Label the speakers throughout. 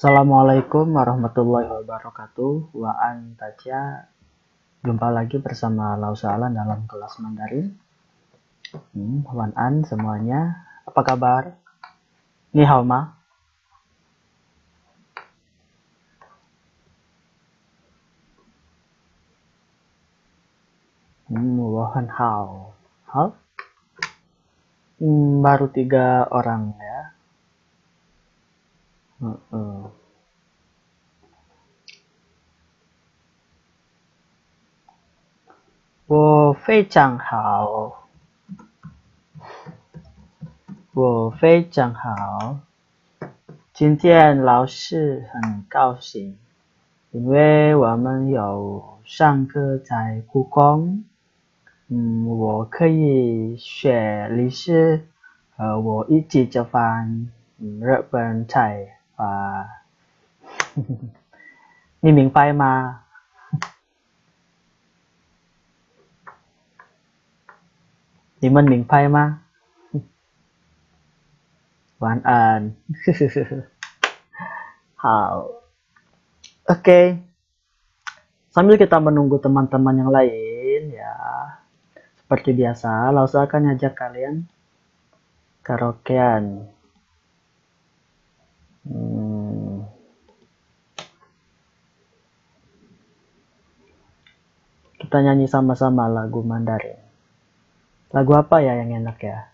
Speaker 1: Assalamualaikum warahmatullahi wabarakatuh. Waan Taja. Jumpa lagi bersama Lausalan dalam kelas Mandarin. Wan An semuanya. Apa kabar? Ni hao ma? Wahan hao. Hao? Baru 3 orang ya. 我非常好，我非常好。今天老师很高兴，因为我们有上课在故宫。我可以学历史和我一起吃饭，日本菜啊，你明白吗？你们明白吗？晚安。好。Oke. Sambil kita menunggu teman-teman yang lain ya. Seperti biasa, Lausa akan ngajak kalian karaokean. Kita nyanyi sama-sama lagu Mandarin. Lagu apa ya yang enak ya?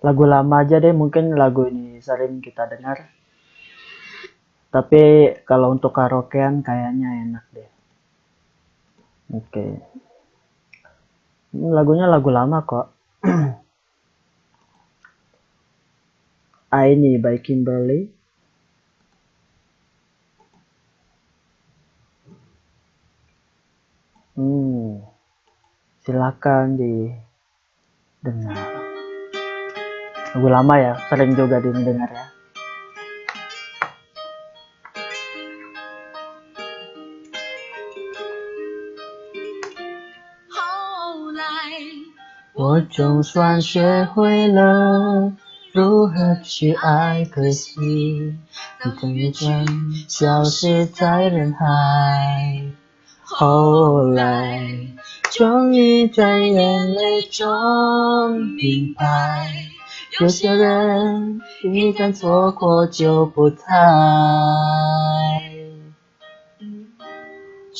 Speaker 1: Lagu lama aja deh, mungkin lagu ini sering kita dengar. Tapi kalau untuk karaokean kayaknya enak deh. Oke. Lagunya lagu lama kok. I Need by Kimberly. Silakan didengar. Lagu lama ya, sering juga didengar ya.我总算学会了如何去爱，可惜你终于消失在人海。后来终于在眼泪中明白，有些人一旦错过就不再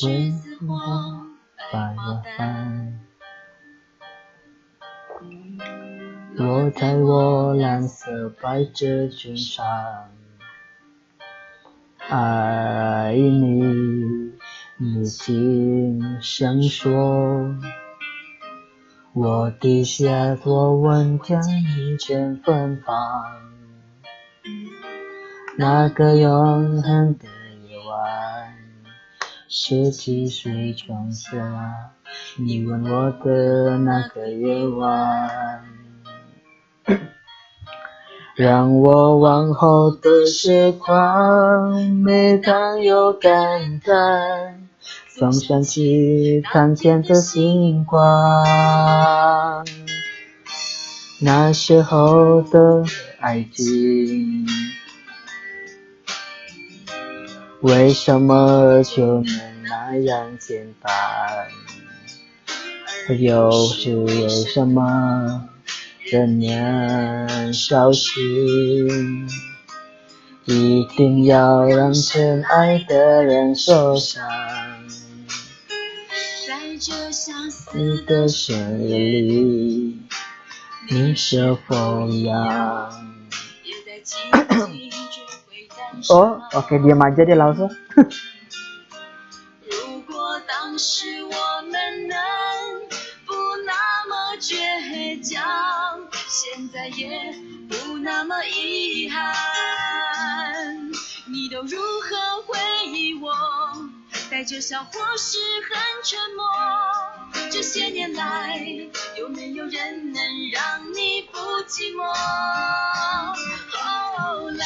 Speaker 1: 为我白了饭。我在我蓝色百褶裙上爱你，你轻声说，我低下头闻见一阵芬芳。那个永恒的夜晚，17岁橙色，你吻我的那个夜晚，让我往后的时光，每当有感叹，总想起看见的星光。那时候的爱情，为什么就能那样简单？又是为什么这年少时，一定要让深爱的人受伤？在这相似的生日里，你是否一样？Oh, oke, diam aja deh Lausa. 如果当时我们能不那么倔强，现在也不那么遗憾。你都如何回忆我？带着笑或是很沉默。这些年来，有没有人能让你不寂寞？后来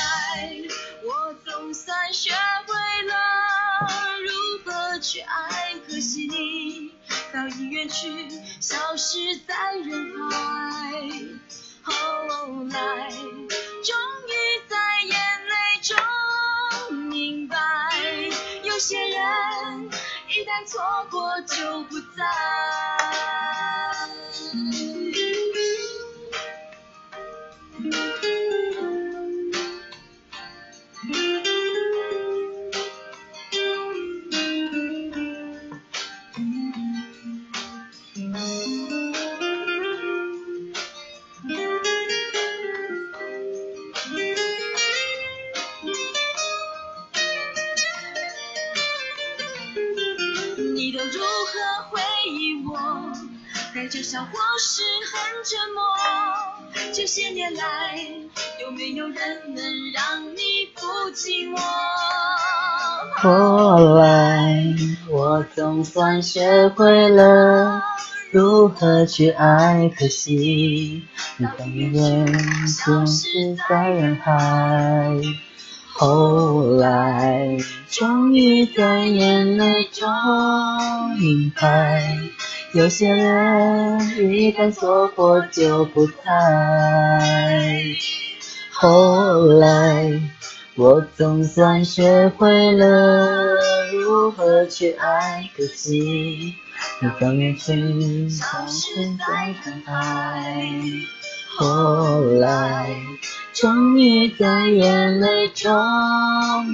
Speaker 1: 我总算学会了如何去爱，可惜你早已远去，消失在人海。后来，终于在眼泪中明白，有些人一旦错过就不再。你都如何回忆我？带着笑或是很沉默。这些年来，有没有人能让你不寂寞？
Speaker 2: 后来，我总算学会了如何去爱，可惜你永远消失在人海。后来，终于在眼泪中明白，有些人一旦错过就不再。后来，我总算学会了如何去爱，可惜你永远去消失在人海。后来，终于在眼泪中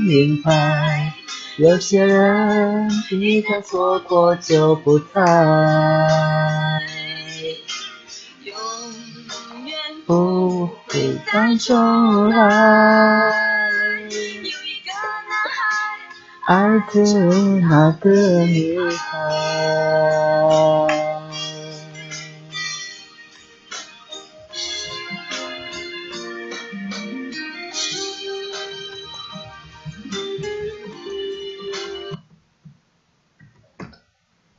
Speaker 2: 明白，有些人一旦错过就不再，
Speaker 1: 永远
Speaker 2: 不会再重来。
Speaker 1: 有一个男孩
Speaker 2: 爱着那个女孩。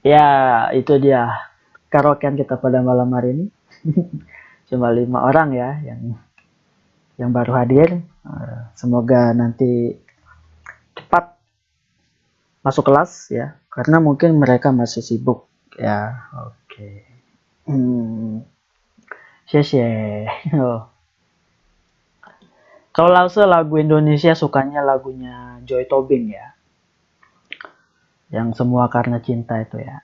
Speaker 2: Ya, itu dia karaokean kita pada malam hari ini. Cuma 5 orang ya yang baru hadir. Semoga nanti cepat masuk kelas ya, karena mungkin mereka masih sibuk ya. Oke. 谢谢. Kalau Lause lagu Indonesia sukanya lagunya Joy Tobing ya, yang Semua Karena Cinta itu ya.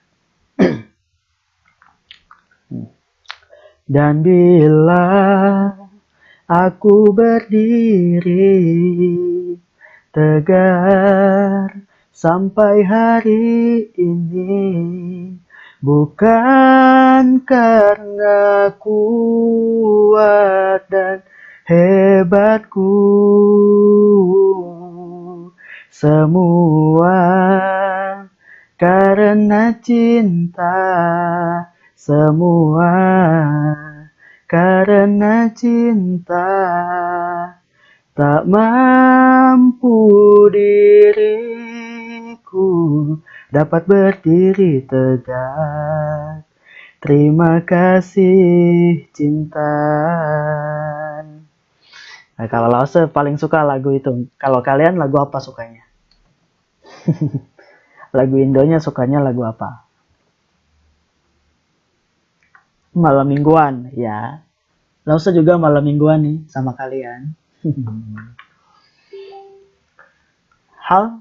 Speaker 2: Dan bila aku berdiri tegar sampai hari ini, bukan karena kuat dan hebatku, semua karena cinta, semua karena cinta. Tak mampu diriku dapat berdiri tegak. Terima kasih cinta. Nah, kalau Lause paling suka lagu itu. Kalau kalian lagu apa sukanya? Lagu Indonya sukanya lagu apa? Malam mingguan, ya. Lause juga malam mingguan nih sama kalian. Hal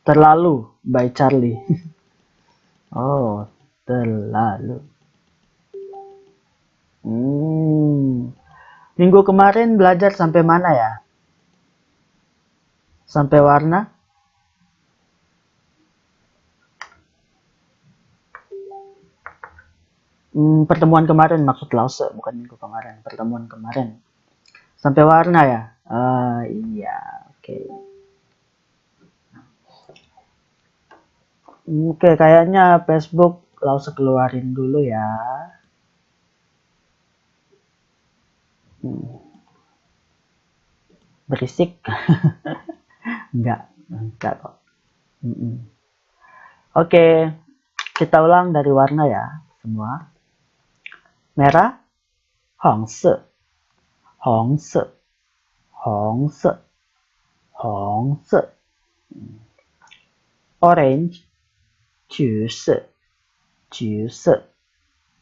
Speaker 2: Terlalu by Charlie. Oh, terlalu. Minggu kemarin belajar sampai mana ya? Sampai warna? Pertemuan kemarin maksud Lause, bukan minggu kemarin. Pertemuan kemarin. Sampai warna ya? Iya, oke. Oke, kayaknya Facebook Lause keluarin dulu ya. Berisik. Enggak kok. Oke, kita ulang dari warna ya semua. Merah, 黄色红色，红色，红色。Orange，橘色，橘色，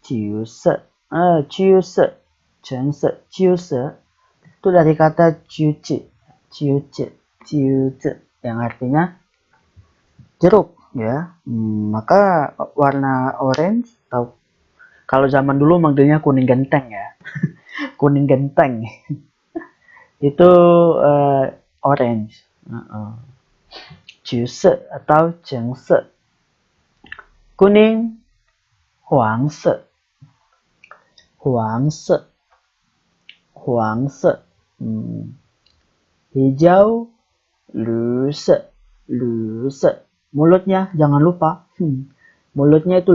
Speaker 2: 橘色。橘色，橙色，橘色。Itu dari kata cuci, cuci, cuci, yang artinya jeruk, ya. Maka warna orange, atau kalau zaman dulu manggilnya kuning genteng, ya. Kuning genteng. Itu orange. Juice atau jengse. Kuning, huangse, huangse, huangse. Hijau, luse, luse. Mulutnya jangan lupa. Mulutnya itu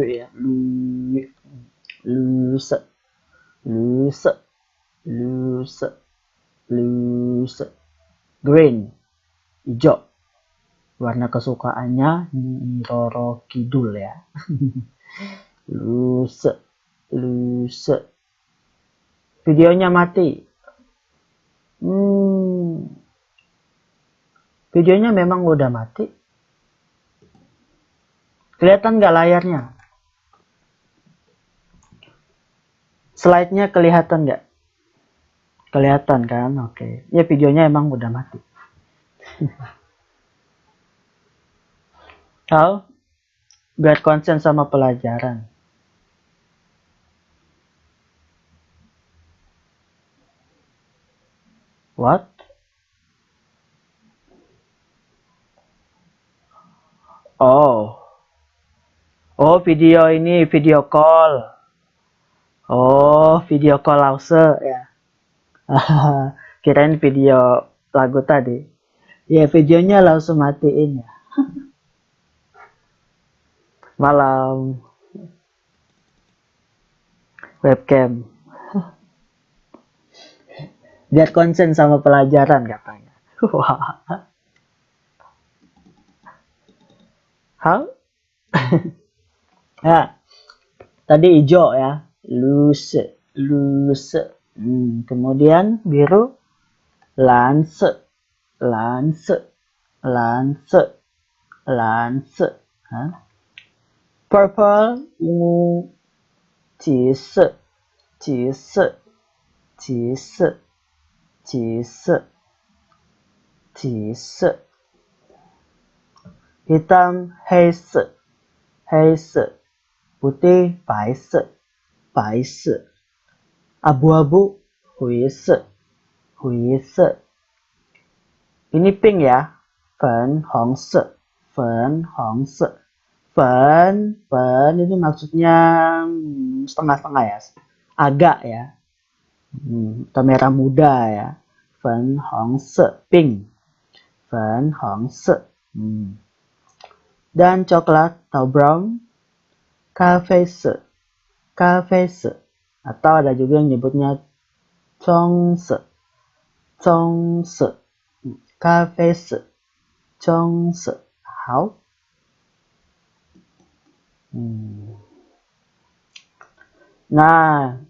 Speaker 2: ya, luse, luse, luse, luse. Green, hijau. Warna kesukaannya Roro Kidul, ya. Luse, luse. Videonya mati. Videonya memang udah mati. Kelihatan nggak layarnya? Slide-nya kelihatan nggak? Kelihatan kan? Oke. Ya videonya emang udah mati. Biar konsen sama pelajaran. What? Oh, video ini video call. Oh, video call lause, ya. Kirain video lagu tadi. Ya, videonya langsung matiin, ya. Malam. Webcam. Biar konsen sama pelajaran, katanya. Wah. Ya, tadi hijau, ya. Luse, luse. Kemudian biru, lance, lance, lance, lance. Purple, ungu, 橘色，橘色，橘色，橘色，橘色。Hitam, 黑色，黑色。Putih, 白色，白色。Abu-abu, 灰色，灰色。Ini pink, ya. 粉红色，粉红色。Pen itu maksudnya setengah-setengah, ya. Agak, ya. Atau merah muda, ya. Fen hong se, pink. Fen hong se. Dan coklat atau brown, cafe se, cafe se. Atau ada juga yang nyebutnya chong se, chong se. Cafe se, chong se. Hao. Nah,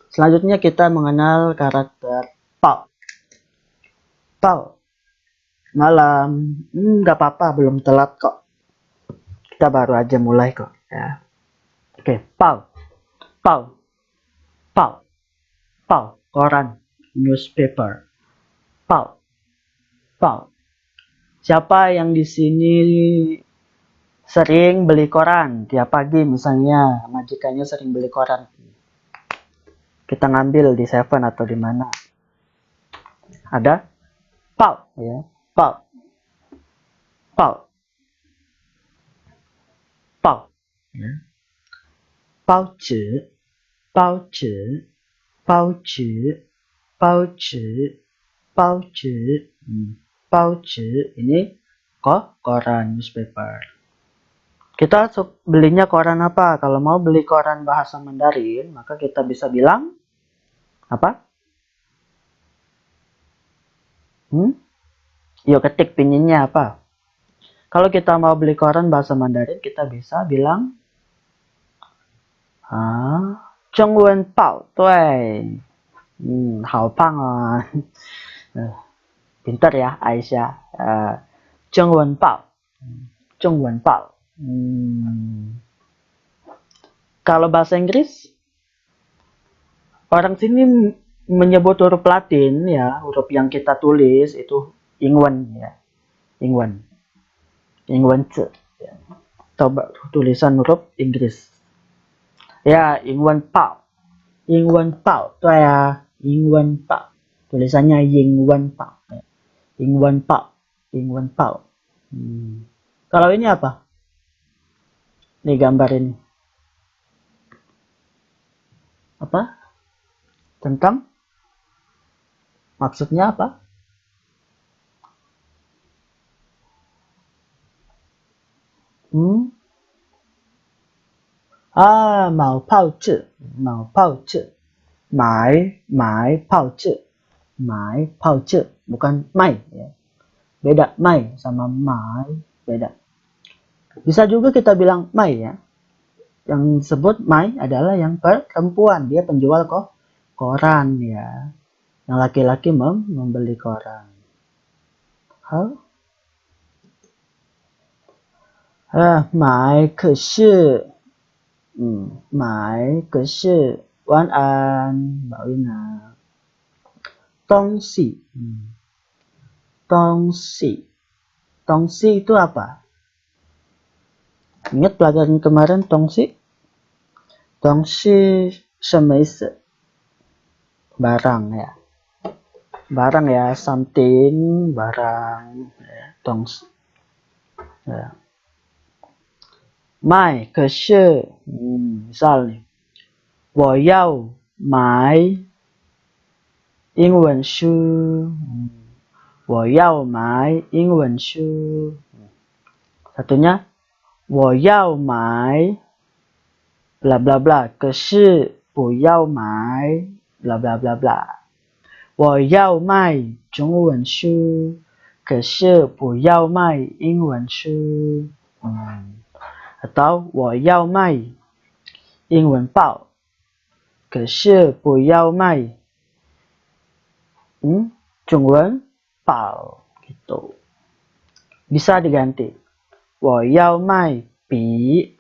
Speaker 2: selanjutnya kita mengenal karakter Pao. Pao. Malam. Nggak apa-apa, belum telat kok. Kita baru aja mulai kok, ya. Oke, Pao. Pao. Pao. Pao. Koran. Newspaper. Pao. Pao. Siapa yang di sini sering beli koran tiap pagi, misalnya majikannya sering beli koran, kita ngambil di Seven atau di mana, ada Pao, ya. Pao, Pao, Pao, ya. Pao Zhi, Pao Zhi, Pao Zhi, Pao Zhi, Pao Zhi. Pao Zhi ini koran, newspaper. Kita belinya koran apa? Kalau mau beli koran bahasa Mandarin, maka kita bisa bilang apa? Yuk ketik pinginnya apa? Kalau kita mau beli koran bahasa Mandarin, kita bisa bilang 中文报，对，好棒啊，pintar ya Aisyah. 中文报，中文报. Kalau bahasa Inggris, orang sini menyebut huruf Latin ya, huruf yang kita tulis itu ingwen ya, ingwen, ingwen ce. Ya. Coba tulisan huruf Inggris. Ya, ingwen pao, ingwen pao, itu ya, ingwen pao. Tulisannya ingwen pao, ya. Ingwen pao, ingwen pao. Kalau ini apa? Nih gambar ini. Apa? Tentang? Maksudnya apa? Mau pao zhi, mau pao zhi. Mai pao zhi. Mai pao zhi, bukan mai ya. Beda mai sama mai, beda. Bisa juga kita bilang mai ya. Yang disebut mai adalah yang perempuan, dia penjual koran ya. Yang laki-laki membeli koran. Halo? Mai ke shi. Mai ke shi. Wan an, Mbak Wina. Tongxi. Tongxi. Tongxi itu apa? Ingat pelajaran kemarin tongxi? Tongxi semese. Barang ya. Barang ya, something, barang. Ya, tongxi. Ya. Mai ke shi. Misal nih. 我要买英文书。我要买英文书。Satunya 我要买 bla bla bla 可是不要买 bla bla bla bla 我要卖中文书可是不要卖英文书 atau 我要卖英文报可是不要卖中文报 gitu. Bisa diganti 我要卖笔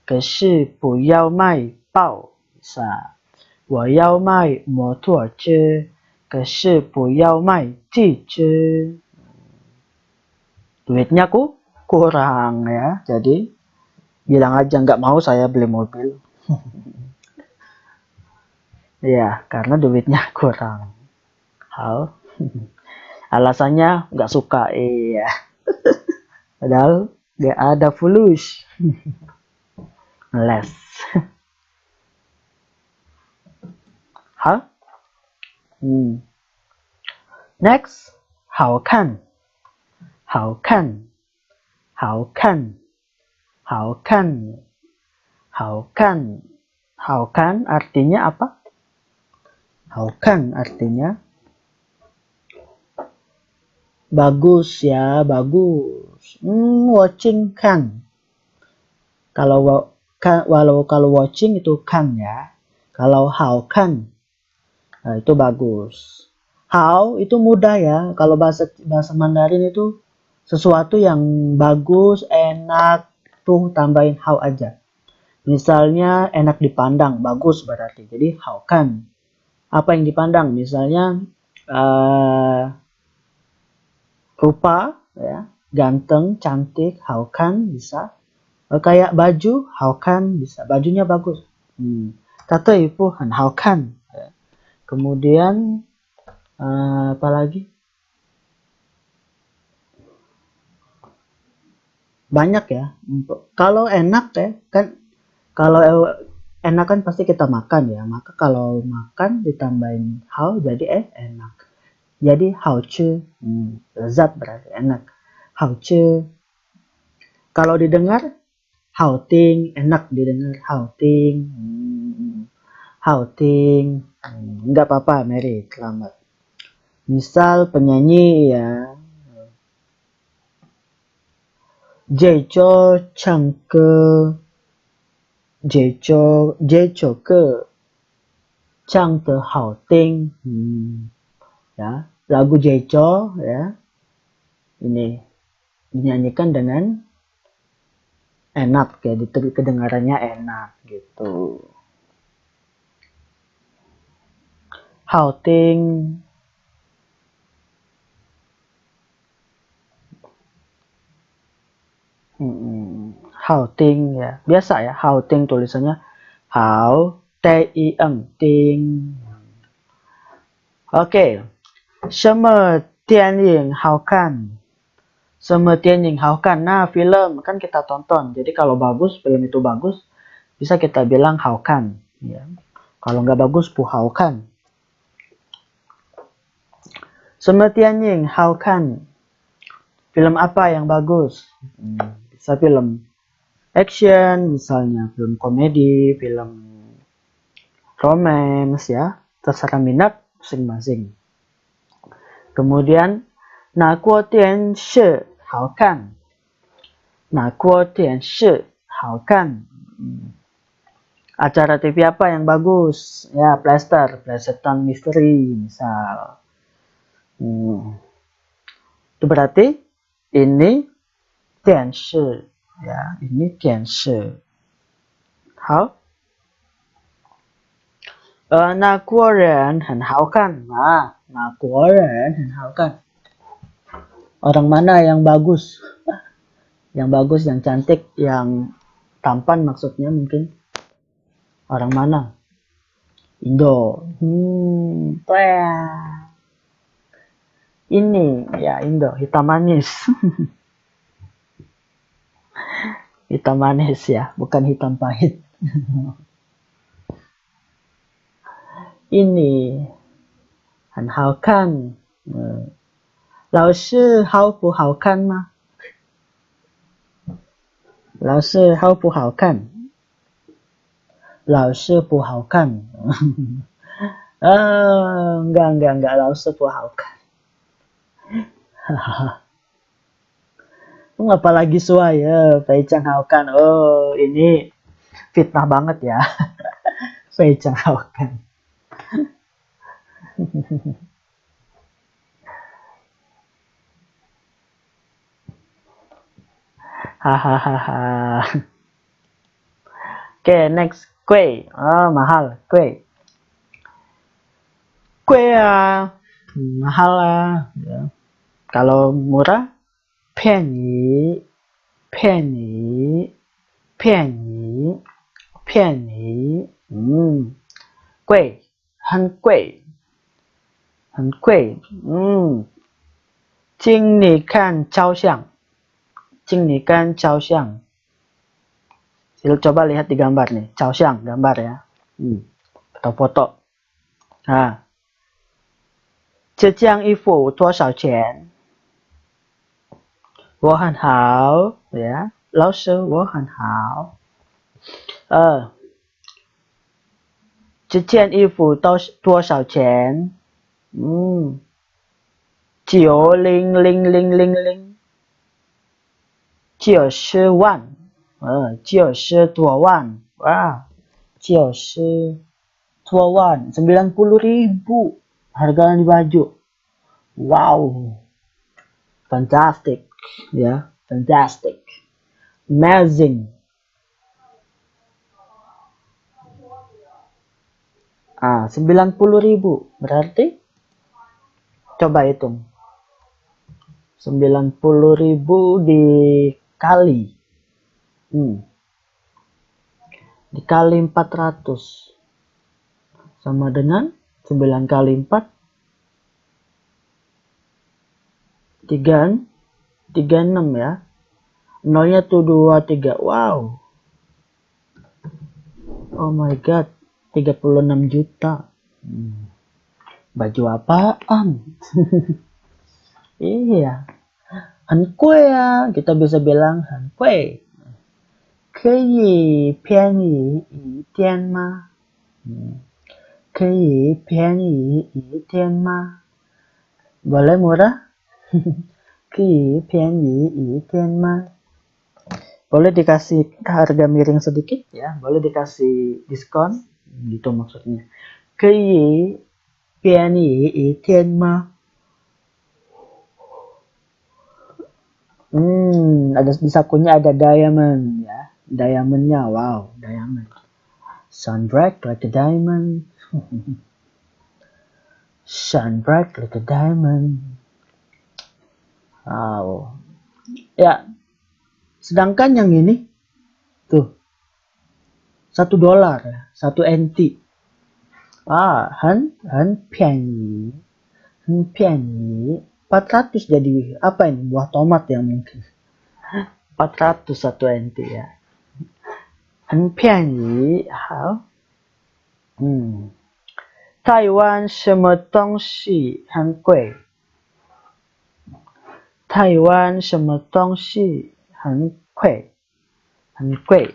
Speaker 2: 可是不要卖报 bisa 我要卖摩托车可是不要卖汽车 duitnya kurang ya, jadi bilang aja nggak mau saya beli mobil. Ya, karena duitnya kurang. Hal alasannya nggak suka, iya. Padahal nggak ada fulus. Les. Hal? Next, 好看。好看。好看。好看。好看。好看artinya apa? 好看 artinya bagus ya, bagus. Watching kan. Kalau watching itu kan ya. Kalau hao kan itu bagus. Hao itu mudah ya. Kalau bahasa Mandarin itu sesuatu yang bagus, enak, tuh tambahin hao aja. Misalnya enak dipandang, bagus berarti. Jadi hao kan. Apa yang dipandang? Misalnya rupa ya, ganteng, cantik, hao kan bisa. Kayak baju, hao kan bisa. Bajunya bagus. Kata itu han hao kan. Kemudian apa lagi? Banyak ya. Kalau enak ya kan, kalau enak kan pasti kita makan ya. Maka kalau makan ditambahin hao jadi enak. Jadi hao chu. Lezat berarti enak. Hao chu. Kalau didengar hao ting, enak didengar hao ting. Hao ting. Enggak apa-apa Mary, selamat. Misal penyanyi ya. Jecho changke. Jecho ke. 唱得好听. Ya, lagu Jeco ya. Ini dinyanyikan dengan enak ya, kedengarannya enak gitu. 好听. Hao ting ya, biasa ya, hao ting tulisannya hao ting. Oke, 什么电影好看? 什么电影好看? Nah, film kan kita tonton. Jadi kalau bagus, film itu bagus, bisa kita bilang hao kan. Ya. Kalau nggak bagus, bu hao kan. 什么电影好看? Film apa yang bagus? Bisa film action, misalnya film komedi, film romance ya, terserah minat masing-masing. Kemudian, 哪国电视好看? 哪国电视好看? Acara TV apa yang bagus? Ya, Pleasantone Mystery misal. Itu berarti ini 电视 ya, ini 电视. 好，哪国人很好看? Nah, 哪国人很好看? Orang mana yang bagus? Yang bagus, yang cantik, yang tampan maksudnya mungkin. Orang mana? Indo. Ini ya Indo, hitam manis. Hitam manis ya, bukan hitam pahit. Ini 很好看. 老师好不好看吗? 老师好不好看? 老师不好看. Enggak, 老师不好看. Apalagi suaya, Fei Chang Hao Kan. Oh, ini fitnah banget ya. Fei Chang Hao Kan. Hahaha. Oke, next. Kue. Oh, mahal. Kue. Kue ya. Mahal lah. Ya. Kalau murah, 便宜. Kue. 很贵. 请你看照相. Coba lihat di gambar nih, 照相 gambar ya. Atau foto. Nah. 这件衣服多少钱? 我很好 ya. 老师我很好. 这件衣服多少钱? 90000. 90万. 90 多万. Wah, 90 多万. 90.000 harga di baju. Wow. Fantastic. Ya, fantastic. Amazing. 90.000. Berarti coba hitung. 90.000 dikali. Dikali 400. Sama dengan 9 kali 4. 36 ya. Nolnya tuh 2, 3. Wow. Oh my god. 36 juta. Baju apaan? Iya. Han kue ya. Kita bisa bilang han kue. 可以便宜一点吗? 可以便宜一点吗? Boleh murah? 可以便宜一点吗? Boleh dikasih harga miring sedikit ya, boleh dikasih diskon, gitu maksudnya. 可以便宜一天吗？ ada di sakunya ada diamond ya. Diamondnya, wow, diamond. Shine bright like a diamond. Shine bright like a diamond. Wow. Ya, sedangkan yang ini tuh $1 ya, 1 NT. Han pianyi. 400 jadi apa ini? Buah tomat ya mungkin. 400 1 NT ya. 很便宜，好。台湾什么东西很贵？台湾什么东西很贵？很贵。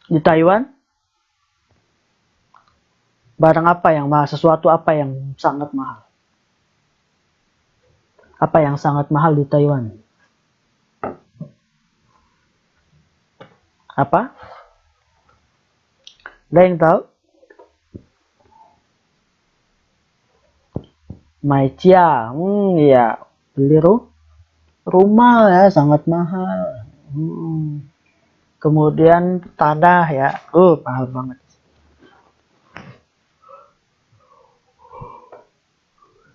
Speaker 2: Di Taiwan barang apa yang mahal? Sesuatu apa yang sangat mahal? Apa yang sangat mahal di Taiwan? Apa? Ada yang tahu? Maicia, ya, beli rumah ya, sangat mahal. Kemudian tanah ya, mahal banget.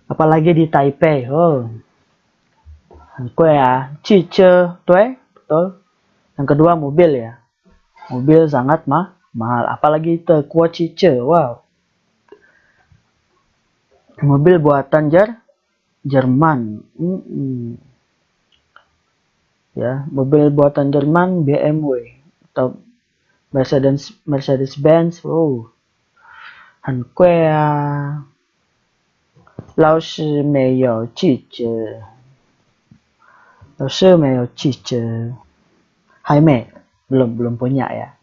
Speaker 2: Apalagi di Taipei, kue ya, cice, betul. Yang kedua mobil ya, mobil sangat mahal. Apalagi itu kue cice, wow. Mobil buatan Jerman. Ya, mobil buatan Jerman BMW atau Mercedes-Benz.很贵啊。老师没有记着。老师没有记着。还没，belum punya ya.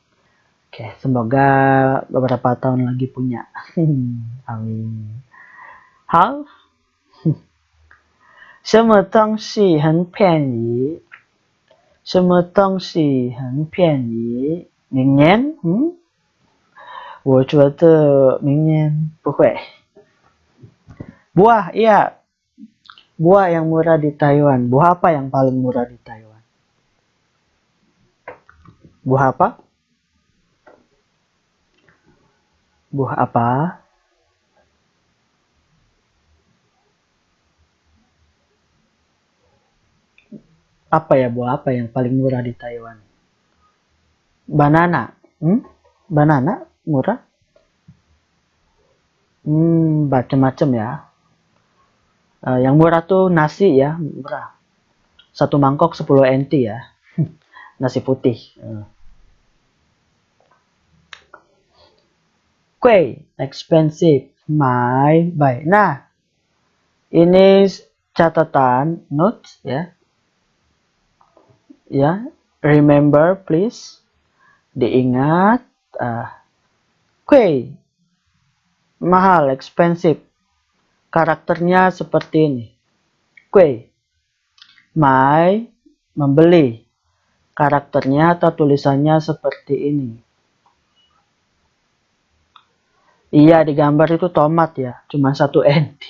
Speaker 2: Oke, semoga beberapa tahun lagi punya. Amin. 好，什么东西很便宜？什么东西很便宜？明年？我觉得明年不会。Buah, iya. Buah yang murah di Taiwan. Buah apa yang paling murah di Taiwan? Buah apa? Buah apa? Apa ya buah apa yang paling murah di Taiwan? Banana. Banana murah? Macam-macam ya. Yang murah tuh nasi ya, murah. 1 mangkok 10 NT ya. Nasi putih. Kue, expensive, baik. Nah, ini catatan, notes ya. Ya, remember please. Diingat. Kue, mahal, expensive. Karakternya seperti ini. Kue, membeli. Karakternya atau tulisannya seperti ini. Iya, di gambar itu tomat ya, cuma 1 NT.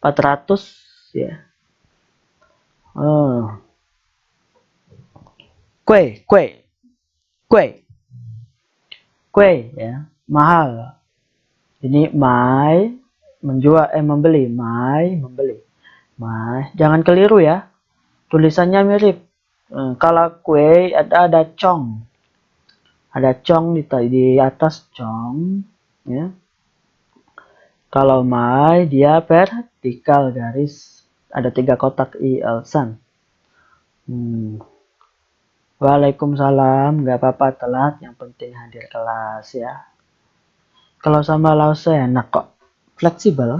Speaker 2: 400 ya. Kue ya, mahal. Ini membeli. Jangan keliru ya. Tulisannya mirip. Kalau kue ada cong. Ada cong di atas cong ya. Kalau dia vertikal garis. Ada 3 kotak ilsan. Waalaikumsalam, nggak apa-apa telat, yang penting hadir kelas ya. Kalau sama Lause enak kok, fleksibel.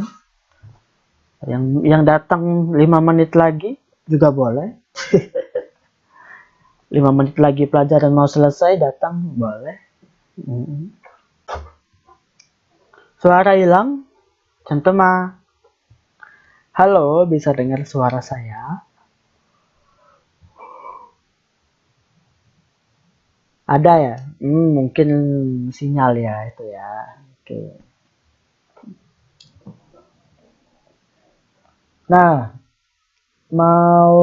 Speaker 2: Yang datang 5 menit lagi juga boleh. 5 menit lagi pelajaran mau selesai, datang boleh. Suara hilang, teman-teman. Halo, bisa dengar suara saya? Ada ya? Mungkin sinyal ya itu ya. Oke. Nah, mau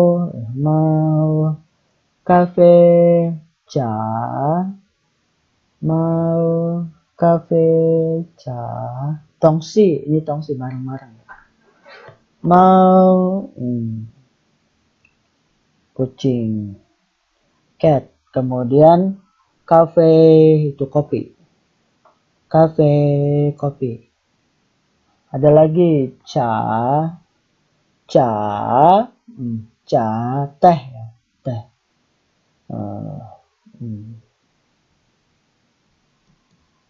Speaker 2: kafe cha, mau kafe cha. Tongsi, ini tongsi bareng-bareng. Mau kucing. Cat. Kemudian kafe itu kopi. Kafe kopi. Ada lagi cha teh ya, teh.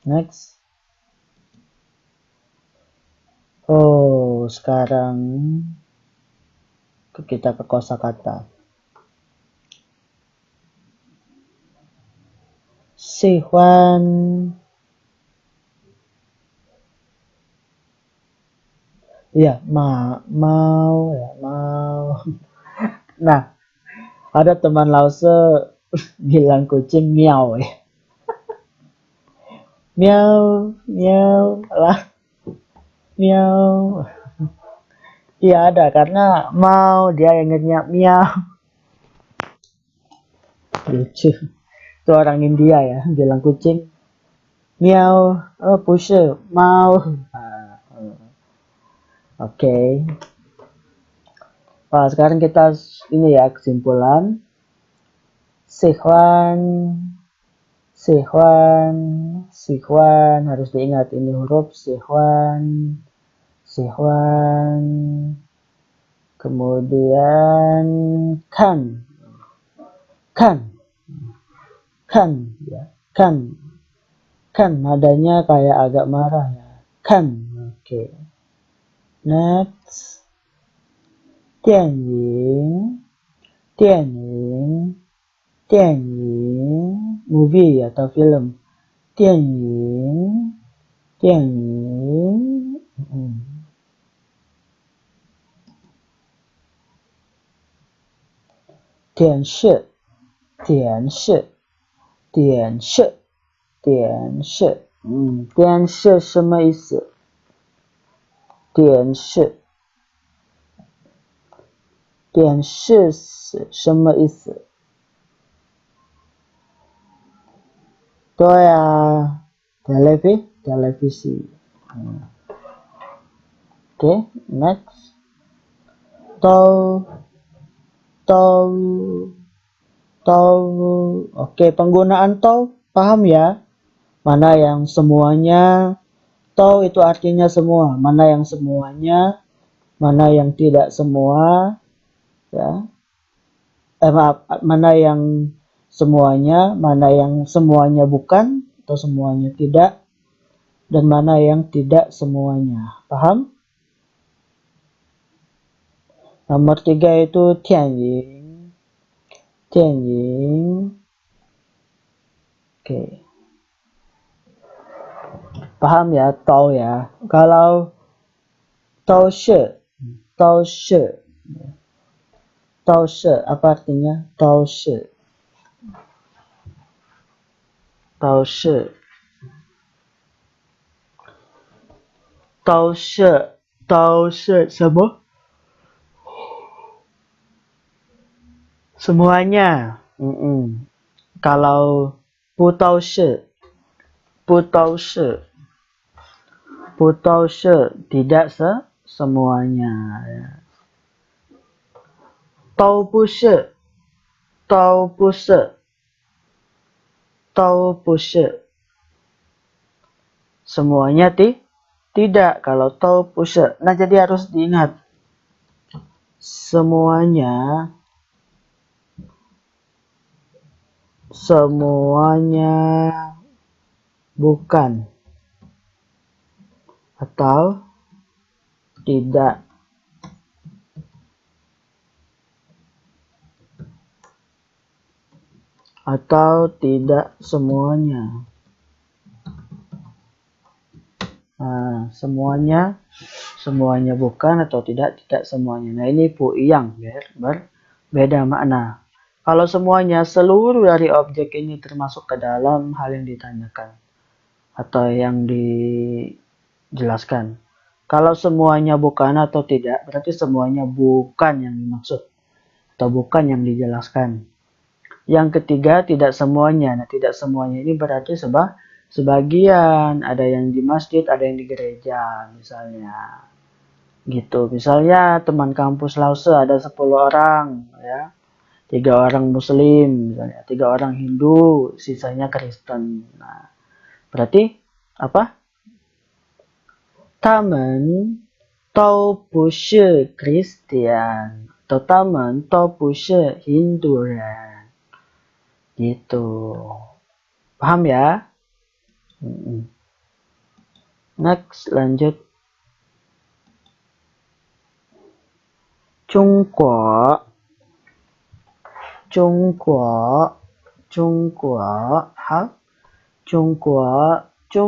Speaker 2: Next. Sekarang kita ke kosakata. Sihuan, ya mau. Nah, ada teman Lause bilang kucing miau ya. Miau lah, miau. Iya ada, karena mau dia ingetnya miau. Lucu. Itu orang India ya, bilang kucing miau. Pushe, mau. Oke. Nah, sekarang kita ini ya kesimpulan. Sihuan harus diingat ini huruf sihuan. Kemudian kan ya, kan nadanya kayak agak marah ya, kan. Oke. Next, Tianying, movie atau film. Tianying. Tianshi. 电视什么意思？电视是什么意思？对啊 televisi. Oke, next. Tau. Oke, penggunaan tau paham ya? Mana yang semuanya? Tau itu artinya semua. Mana yang semuanya? Mana yang tidak semua? Ya. Maaf, mana yang semuanya? Mana yang semuanya bukan atau semuanya tidak? Dan mana yang tidak semuanya. Paham? Nomor 3 itu tianying. Oke. Paham ya, tau ya. Kalau tau shi apa artinya? Tau shi semua? Semuanya. Kalau putau shi tidak semuanya. Tau bu shi semuanya tidak. Kalau tau bu shi. Nah, jadi harus diingat. Semuanya bukan atau tidak. Atau tidak semuanya. Nah, semuanya bukan atau tidak semuanya. Nah, ini pu yang berbeda makna. Kalau semuanya, seluruh dari objek ini termasuk ke dalam hal yang ditanyakan atau yang dijelaskan. Kalau semuanya bukan atau tidak, berarti semuanya bukan yang dimaksud atau bukan yang dijelaskan. Yang ketiga, tidak semuanya. Nah, tidak semuanya ini berarti sebagian. Ada yang di masjid, ada yang di gereja, misalnya. Gitu. Misalnya teman kampus Lause ada 10 orang, ya. 3 orang Muslim, misalnya. 3 orang Hindu, sisanya Kristen. Nah, berarti apa? 他们都不是 Kristen atau 他们都不是 Hindu人. Gitu. Paham ya? Next, lanjut. 中国好，中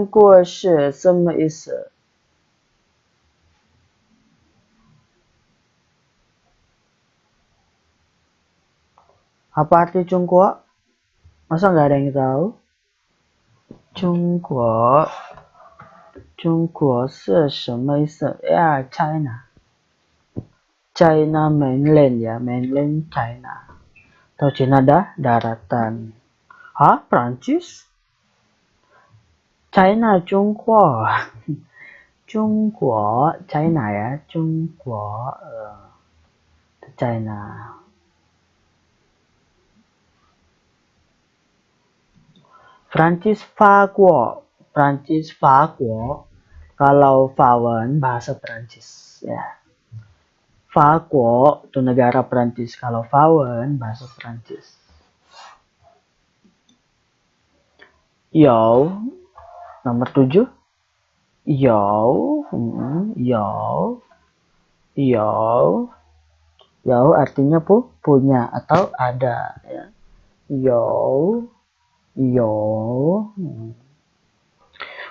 Speaker 2: 国是什么意思？Apa arti Chungguo? Masa nggak ada yang tahu? Chungguo 是什么意思？ Ya, China mainland ya, mainland China. Atau China daratan. Hah? Prancis? China, Chungguo. China ya, Chungguo. China. Prancis, Faguo. Kalau Fawen bahasa Prancis ya. Faguo itu negara Prancis. Kalau Fawen bahasa Prancis. Yo, nomor 7. Yo artinya punya atau ada ya. Yo.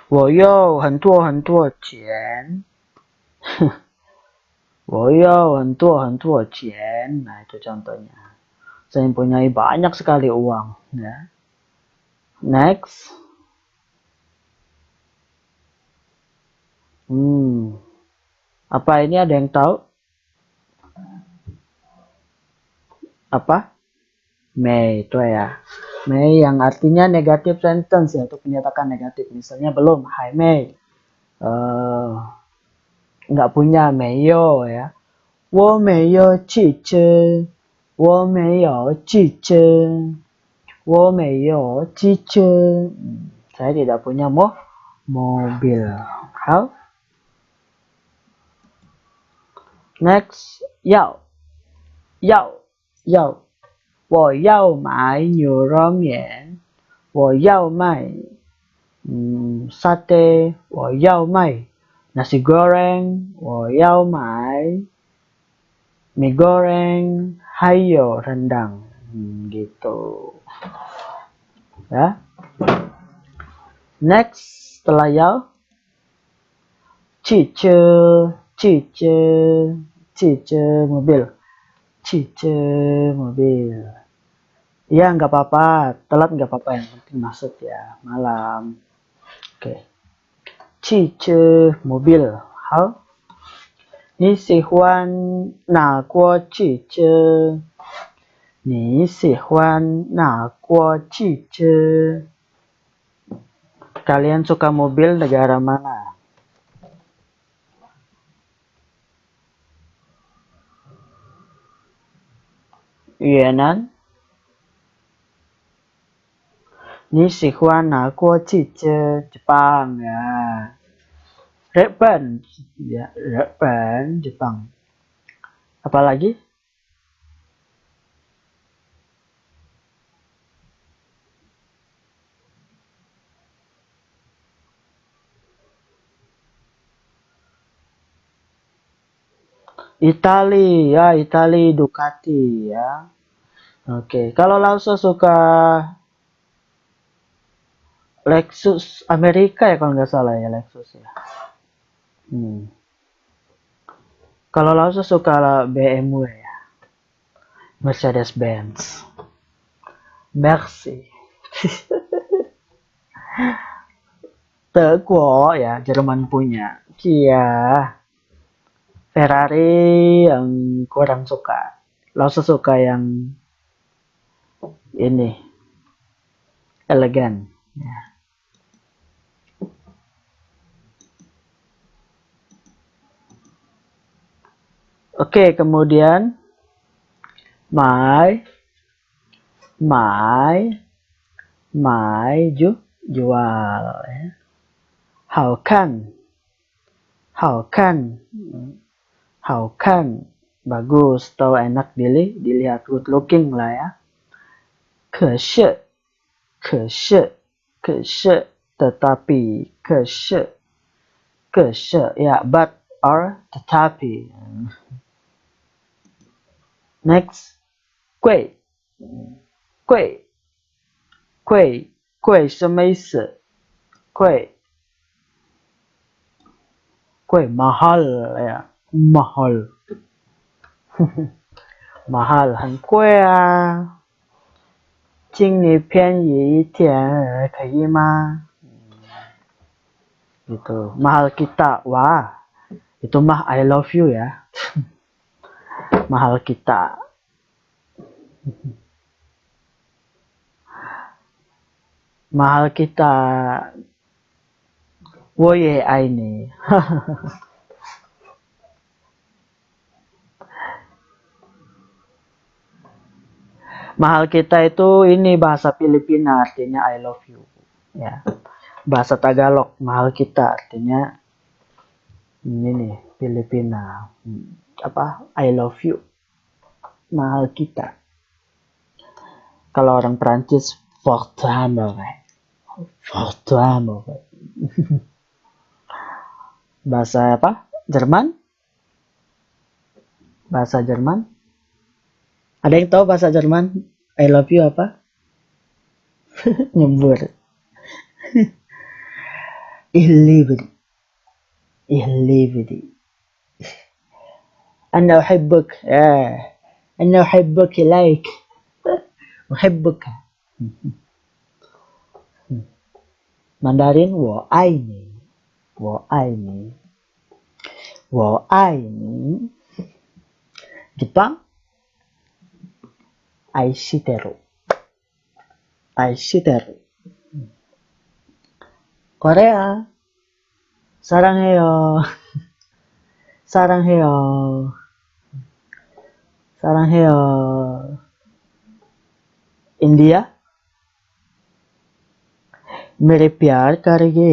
Speaker 2: 我有很多很多钱。我有很多很多钱. Nah, itu contohnya. Saya mempunyai banyak sekali uang. Ya. Next. Apa ini ada yang tahu? Apa? May itu ya. May yang artinya negative sentence ya, untuk menyatakan negatif. Misalnya belum, Hai May. Nggak punya, Mayo ya. 我没有汽车. 我没有汽车. 我没有汽车. Saya tidak punya mobil. How? Next, 要 我要买牛肉面。我要买sate. 我要买 nasi goreng. 我要买 mie goreng. 还有 rendang. Gitu. Ya. Next, setelah yao, 汽车 mobil. 汽车 mobil. Ya, nggak apa-apa. Telat nggak apa-apa. Yang penting masuk ya. Malam. Oke. 汽车 mobil. How? 你喜欢哪国汽车？你喜欢哪国汽车？ Kalian suka mobil negara mana? Yunan? 你喜欢哪国汽车？ Jepang ya. Jepang ya, Jepang. Apalagi? Itali ya, Itali Ducati ya. Oke, kalau Lause suka Lexus Amerika ya, kalau nggak salah ya, Lexus ya. Kalau Lause suka BMW ya, Mercedes Benz. Merci. Teguo ya, Jerman punya. Kia. Ferrari yang kurang suka. Langsung suka yang ini. Elegan. Ya. Oke, kemudian my jual ya. How can bagus atau enak dilihat, good looking lah ya. 可是 tetapi 可是ya, but or tetapi. Next, 贵什么意思？贵 mahal ya, mahal 很贵啊。请你便宜一点可以吗？Gitu. Mahal kita, wah itu mah I love you ya. Mahal kita. Mahal kita. 我也爱你。Mahal kita itu ini bahasa Filipina, artinya I love you. Ya. Bahasa Tagalog, mahal kita artinya ini nih, Filipina. Apa? I love you. Mahal kita. Kalau orang Perancis, votre amour. Votre amour. Bahasa apa? Jerman? Bahasa Jerman? Ada yang tahu bahasa Jerman? I love you apa? Nyembur. Ich liebe dich. أنا أحبك. أنا أحبك إليك. أحبك. Mandarin 我爱你。我爱你。我爱你。Jepang Aishiteru. Aishiteru. Korea 사랑해요. 사랑해요. 사랑해요. India मेरे प्यार करेंगे.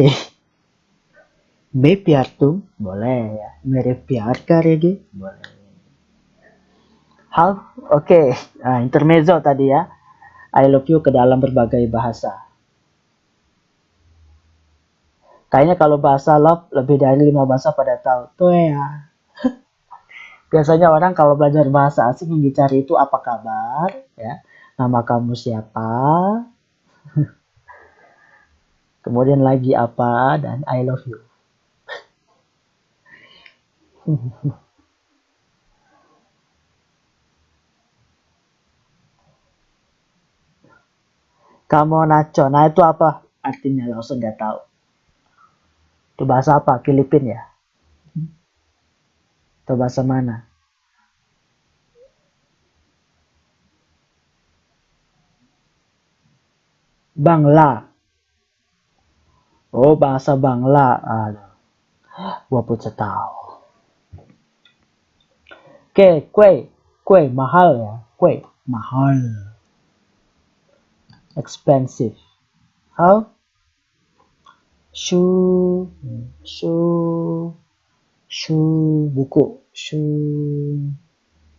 Speaker 2: मैं प्यार तुम boleh ya. मेरे प्यार करेंगे boleh. How? Oke. Nah, intermezzo tadi ya. I love you ke dalam berbagai bahasa. Kayaknya kalau bahasa love lebih dari 5 bahasa pada tahu. Tuh ya. Biasanya orang kalau belajar bahasa asing yang dicari itu apa kabar, ya. Nama kamu siapa? Kemudian lagi apa dan I love you. Kamu nacho. Nah itu apa artinya? Langsung nggak tahu. Itu bahasa apa? Filipin ya? Itu bahasa mana? Bangla. Oh, bahasa Bangla. Aduh. Gua pun tahu. Oke, kue mahal ya. Kue mahal. Expensive. How? Shoe buku.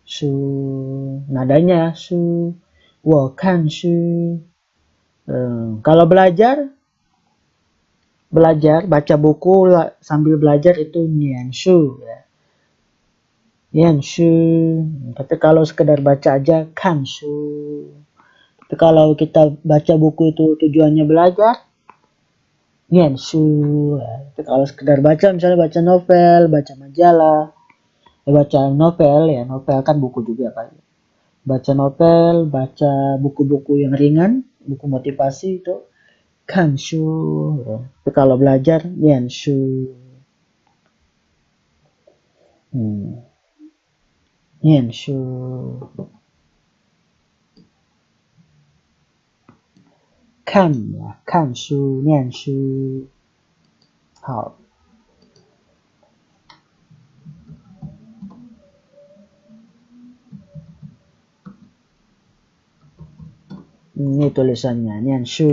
Speaker 2: Shoe nadanya shoe. 我看书. Kalau belajar baca buku sambil belajar itu nianshu ya. Nianshu. Tapi kalau sekedar baca aja kanshu. Tapi kalau kita baca buku itu tujuannya belajar nianshu ya. Tapi kalau sekedar baca, misalnya baca novel, baca majalah, baca novel ya, novel kan buku juga Pak. Baca novel, baca buku-buku yang ringan, buku motivasi itu kanshu. Tapi kalau belajar, nianshu. Nianshu. Kan ya, kanshu, nianshu. 好。Ini tulisannya, nianshu.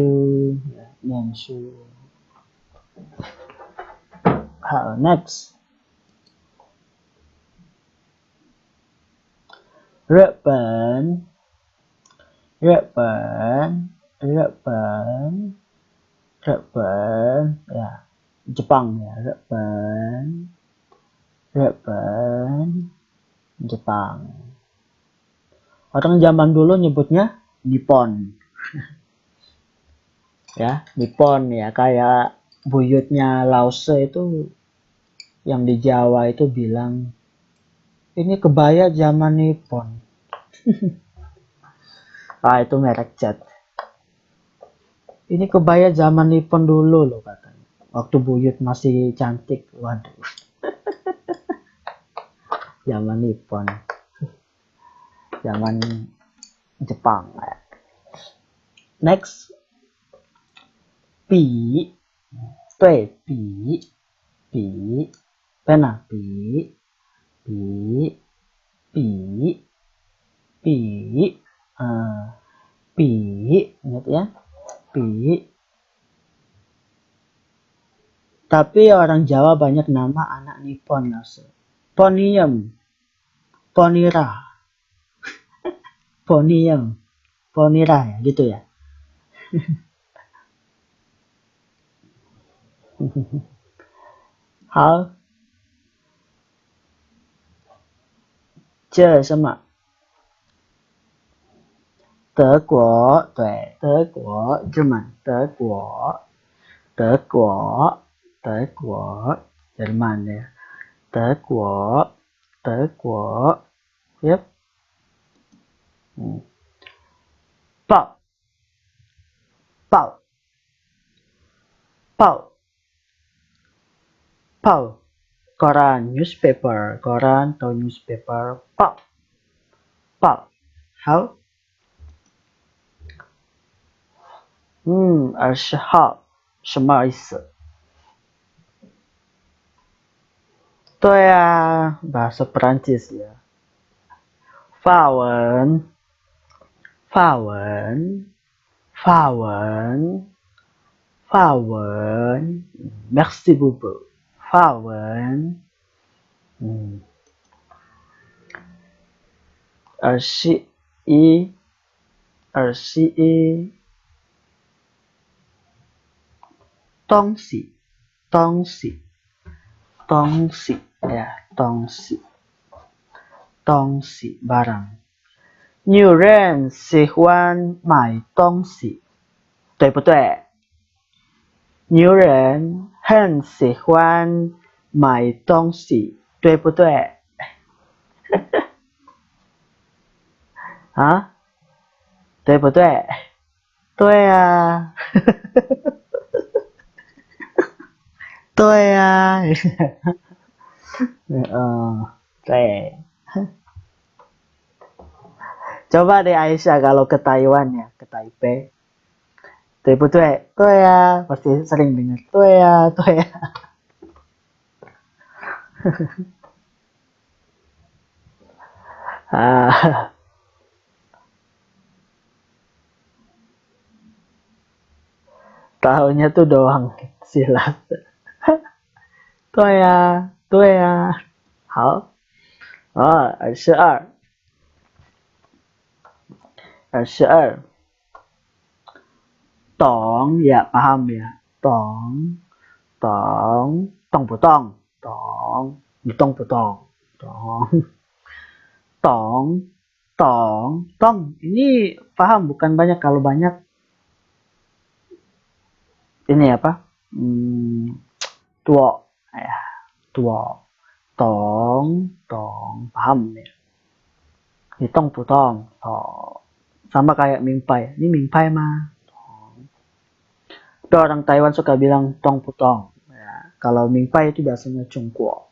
Speaker 2: Nianshu. 好 next. 日本 ya, Jepang ya, 日本 Jepang. Orang zaman dulu nyebutnya Nippon. Ya, Nippon ya, kayak buyutnya Lause itu yang di Jawa itu bilang, ini kebaya zaman Nippon. Itu merek cat. Ini kebaya zaman Nippon dulu loh katanya. Waktu buyut masih cantik. Waduh. Zaman Nippon. Zaman Jepang. Next. Pi. Pena. Pi. Ingat ya. Pi. Tapi orang Jawa banyak nama anak Nippon. Ponium. Ponira. Ponium. Ponira ya, gitu ya. Hal. 这什么？德国，对，德国，这么德国 Jerman ya. 德国 yep. 报 koran, newspaper, koran atau newspaper, 报 好。20号什么意思？对啊， bahasa Perancis ya. 法文 merci beaucoup. 法文21东西ya, 东西 barang. 女人喜欢买东西，对不对？女人很喜欢买东西，对不对？啊，对不对？对啊，对啊，对。Coba deh Aisyah kalau ke Taiwan ya, ke Taipei. 对不对？对啊，pasti sering dengar. 对啊，对啊。Tahunya tuh doang silat. 对啊，对啊。好，22 Tong ya, paham ya. Tong 不动 Tong 你动不动 Tong ini paham bukan banyak. Kalau banyak ini apa? Tuo ya, 多 Tong paham ya. Ini tong putong. Tong. Sama kayak mingpai. Ini mingpai mah. Tong. Tapi orang Taiwan suka bilang tong putong. Ya, kalau mingpai itu biasanya cungkuo.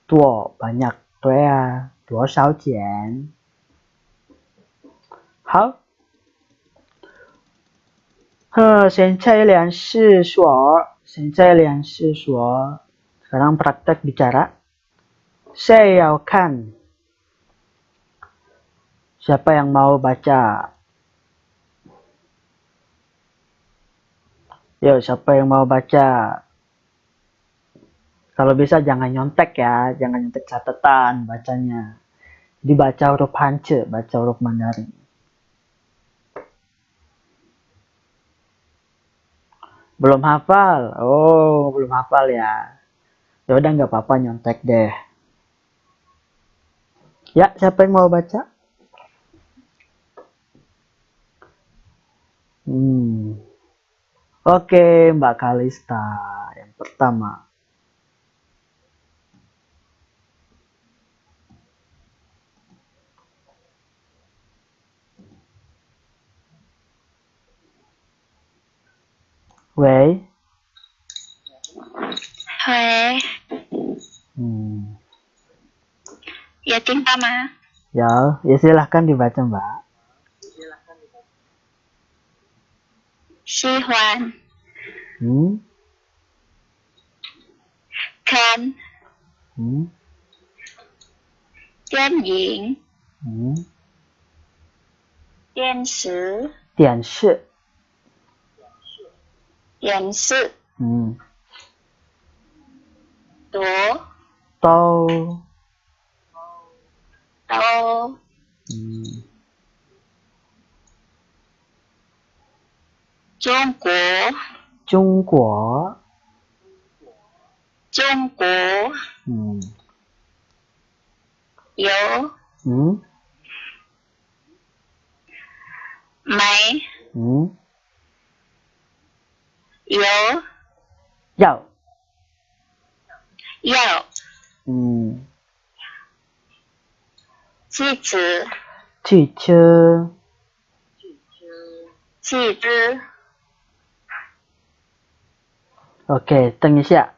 Speaker 2: Tuo banyak. Tuo ya. Tuo sao jian. Hao. 现在练习说. Sekarang praktek bicara. Saya kan. Siapa yang mau baca? Yo, siapa yang mau baca? Kalau bisa jangan nyontek ya, jangan nyontek catatan bacanya. Jadi baca huruf Hanje, baca huruf Mandarin. Belum hafal? Oh, belum hafal ya. Ya udah nggak apa-apa nyontek deh. Ya, siapa yang mau baca? Oke, Mbak Kalista yang pertama. Wei.
Speaker 1: Hai. Ya cinta mah.
Speaker 2: Ya silahkan dibaca Mbak.
Speaker 1: Sihuan. Kan. Tian Ying. Tian Shi.
Speaker 2: Tian Shi.
Speaker 1: Tian Shi. Tuo.
Speaker 2: Tao.
Speaker 1: Tao. Jungguo.
Speaker 2: Jungguo.
Speaker 1: Jungguo. Yo. Mày. Yo.
Speaker 2: Yao.
Speaker 1: Yao. Qi zi.
Speaker 2: Qi zi.
Speaker 1: Qi zi.
Speaker 2: OK，等一下。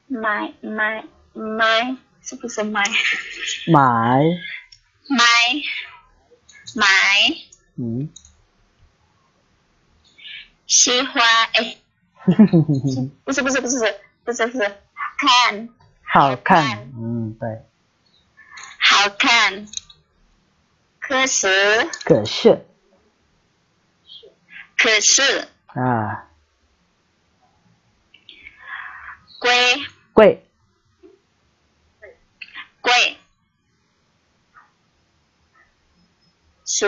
Speaker 1: 买是不是买？
Speaker 2: 买。
Speaker 1: 喜欢不是，看。
Speaker 2: 好看。对。
Speaker 1: 好看。可是。
Speaker 2: 啊。贵。书。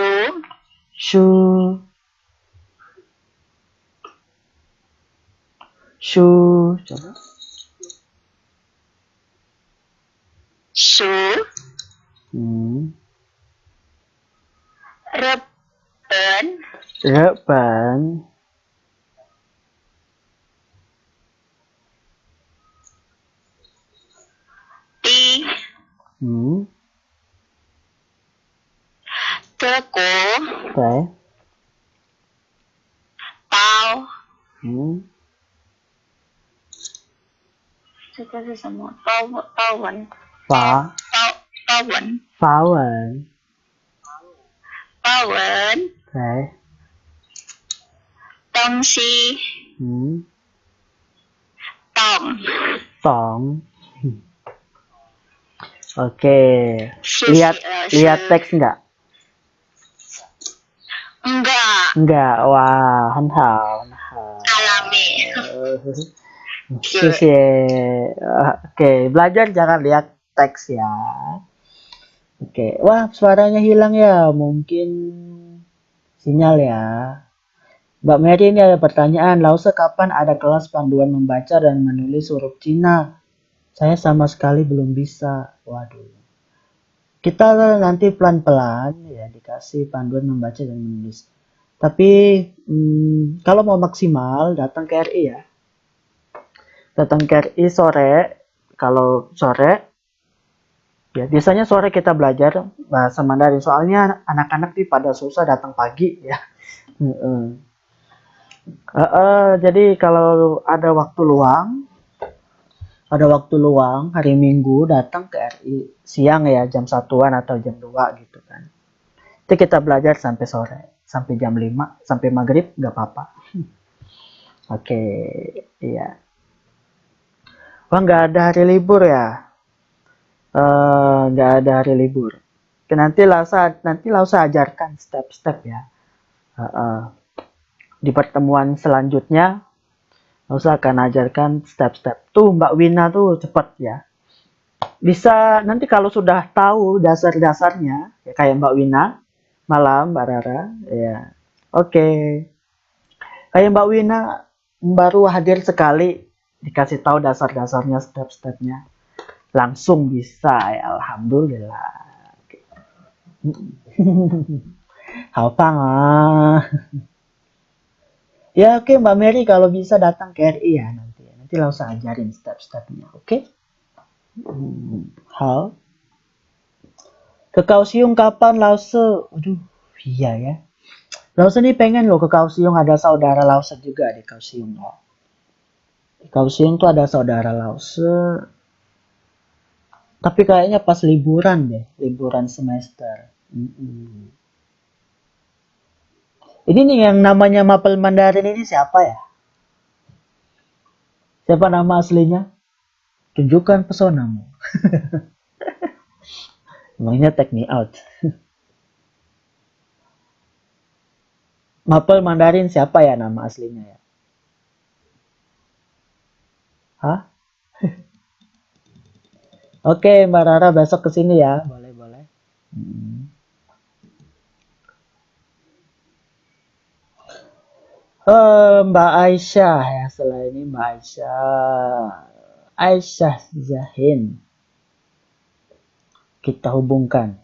Speaker 2: 什么？
Speaker 1: 书。
Speaker 2: 日本。
Speaker 1: 德国。
Speaker 2: 对。
Speaker 1: 包。这个是什么？包文。
Speaker 2: 法文。对。
Speaker 1: 东西。
Speaker 2: 懂。Oke. Lihat teks enggak? Enggak. Wah, hanhao.
Speaker 1: Alami.
Speaker 2: Oke, belajar jangan lihat teks ya. Oke. Wah, suaranya hilang ya. Mungkin sinyal ya. Mbak Mary, ini ada pertanyaan. Lause kapan ada kelas panduan membaca dan menulis huruf Cina? Saya sama sekali belum bisa. Waduh. Kita nanti pelan-pelan ya dikasih panduan membaca dan menulis. Tapi kalau mau maksimal datang ke RI ya. Datang ke RI sore. Kalau sore, ya biasanya sore kita belajar bahasa Mandarin. Soalnya anak-anak nih pada susah datang pagi ya. Jadi kalau ada waktu luang hari Minggu datang ke RI siang ya jam 1-an atau jam 2 gitu kan. Itu kita belajar sampai sore, sampai jam 5, sampai maghrib nggak apa-apa. Oke, iya. Wah, nggak ada hari libur ya? Nggak ada hari libur. Nanti Lausa ajarkan step-step ya. Di pertemuan selanjutnya, Lausa akan ajarkan step-step. Tuh Mbak Wina tuh cepet ya. Bisa nanti kalau sudah tahu dasar-dasarnya, ya kayak Mbak Wina, malam Mbak Rara, ya. Oke. Kayak Mbak Wina baru hadir sekali, dikasih tahu dasar-dasarnya, step-stepnya. Langsung bisa ya, alhamdulillah. Haupang ah. Ya oke Mbak Mary kalau bisa datang ke RI ya nanti. Nanti langsung ajarin step-stepnya, oke? Hal. Ke Kaohsiung kapan Lause? Aduh, iya ya. Lause nih pengen loh ke Kaohsiung, ada saudara Lause juga di Kaohsiung loh. Di Kaohsiung tuh ada saudara Lause. Tapi kayaknya pas liburan deh, liburan semester. Ini nih yang namanya Mapel Mandarin ini siapa ya? Siapa nama aslinya? Tunjukkan pesonamu. Emangnya take me out. Mapel Mandarin siapa ya nama aslinya ya? Hah? Oke Mbak Rara besok kesini ya. Boleh, boleh. Mbak Aisyah ya, selain ini Mbak Aisyah. Aisyah Zahin. Kita hubungkan.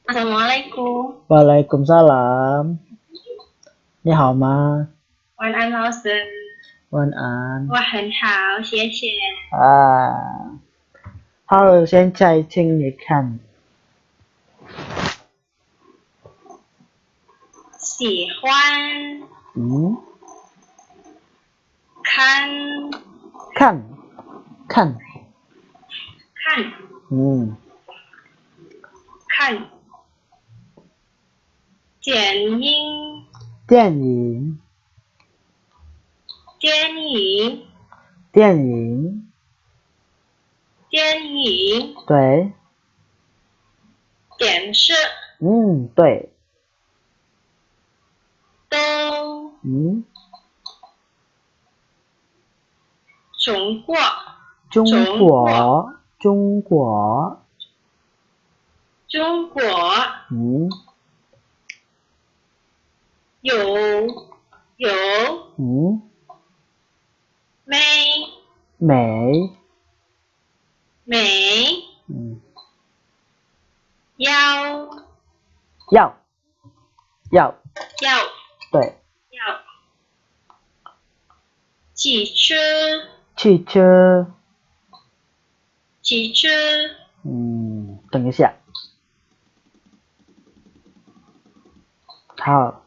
Speaker 1: Assalamualaikum.
Speaker 2: Waalaikumsalam. 你好吗？
Speaker 1: 晚安，老师。
Speaker 2: 晚安。
Speaker 1: 我很好，谢谢。
Speaker 2: 好，现在请你看。
Speaker 1: 喜欢看
Speaker 2: 看看
Speaker 1: 看电影
Speaker 2: 电影
Speaker 1: 电影
Speaker 2: 电影
Speaker 1: 电影
Speaker 2: 对
Speaker 1: 电视
Speaker 2: 对
Speaker 1: 都中国
Speaker 2: 中国中国
Speaker 1: 中国有美
Speaker 2: 美要对
Speaker 1: 要汽车
Speaker 2: 汽车等一下好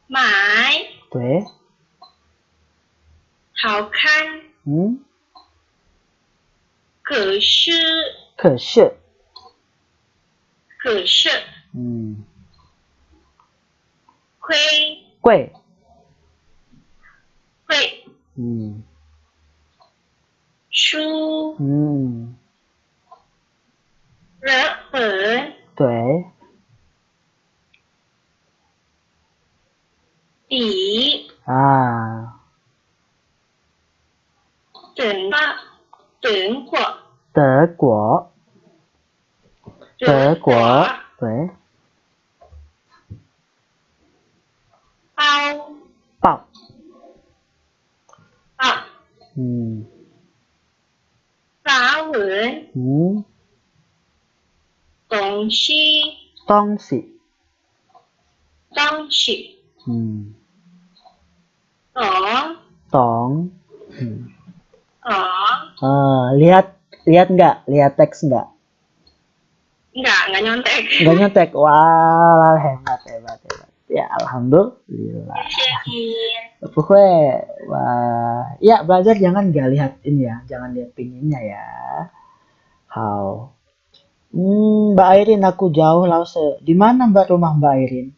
Speaker 1: 买
Speaker 2: 对
Speaker 1: 好看可是
Speaker 2: 可是贵
Speaker 1: 书日本
Speaker 2: 对
Speaker 1: 比德国
Speaker 2: 对，
Speaker 3: 包
Speaker 2: 抱，
Speaker 3: 抱
Speaker 2: 嗯
Speaker 3: xã hội
Speaker 2: ừ,
Speaker 3: tổng si
Speaker 2: 东西，
Speaker 3: 东西
Speaker 2: 嗯，ở 懂，ở lihat lihat teks nggak
Speaker 3: nggak nyontek.
Speaker 2: nggak nyontek, wah hebat ya alhamdulillah. Pokoknya wah ya belajar jangan nggak lihat ini ya, jangan lihat pinginnya ya. How Mbak Airin, aku jauh Lause. Di mana Mbak rumah Mbak Airin?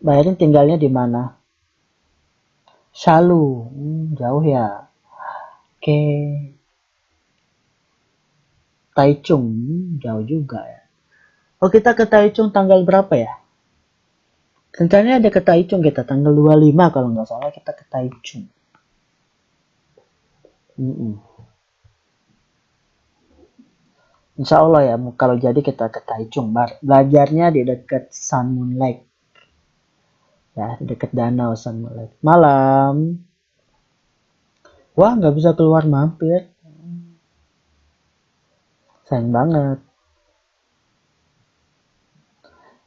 Speaker 2: Mbak Airin tinggalnya di mana? Shalu. Jauh ya. Oke. Taichung. Jauh juga ya. Oh, kita ke Taichung tanggal berapa ya? Rencananya ada ke Taichung kita tanggal 25 kalau nggak salah kita ke Taichung. Insya Allah ya, kalau jadi kita ke Taichung. Belajarnya di dekat Sun Moon Lake. Ya, di dekat danau Sun Moon Lake. Malam. Wah, nggak bisa keluar mampir. Sayang banget.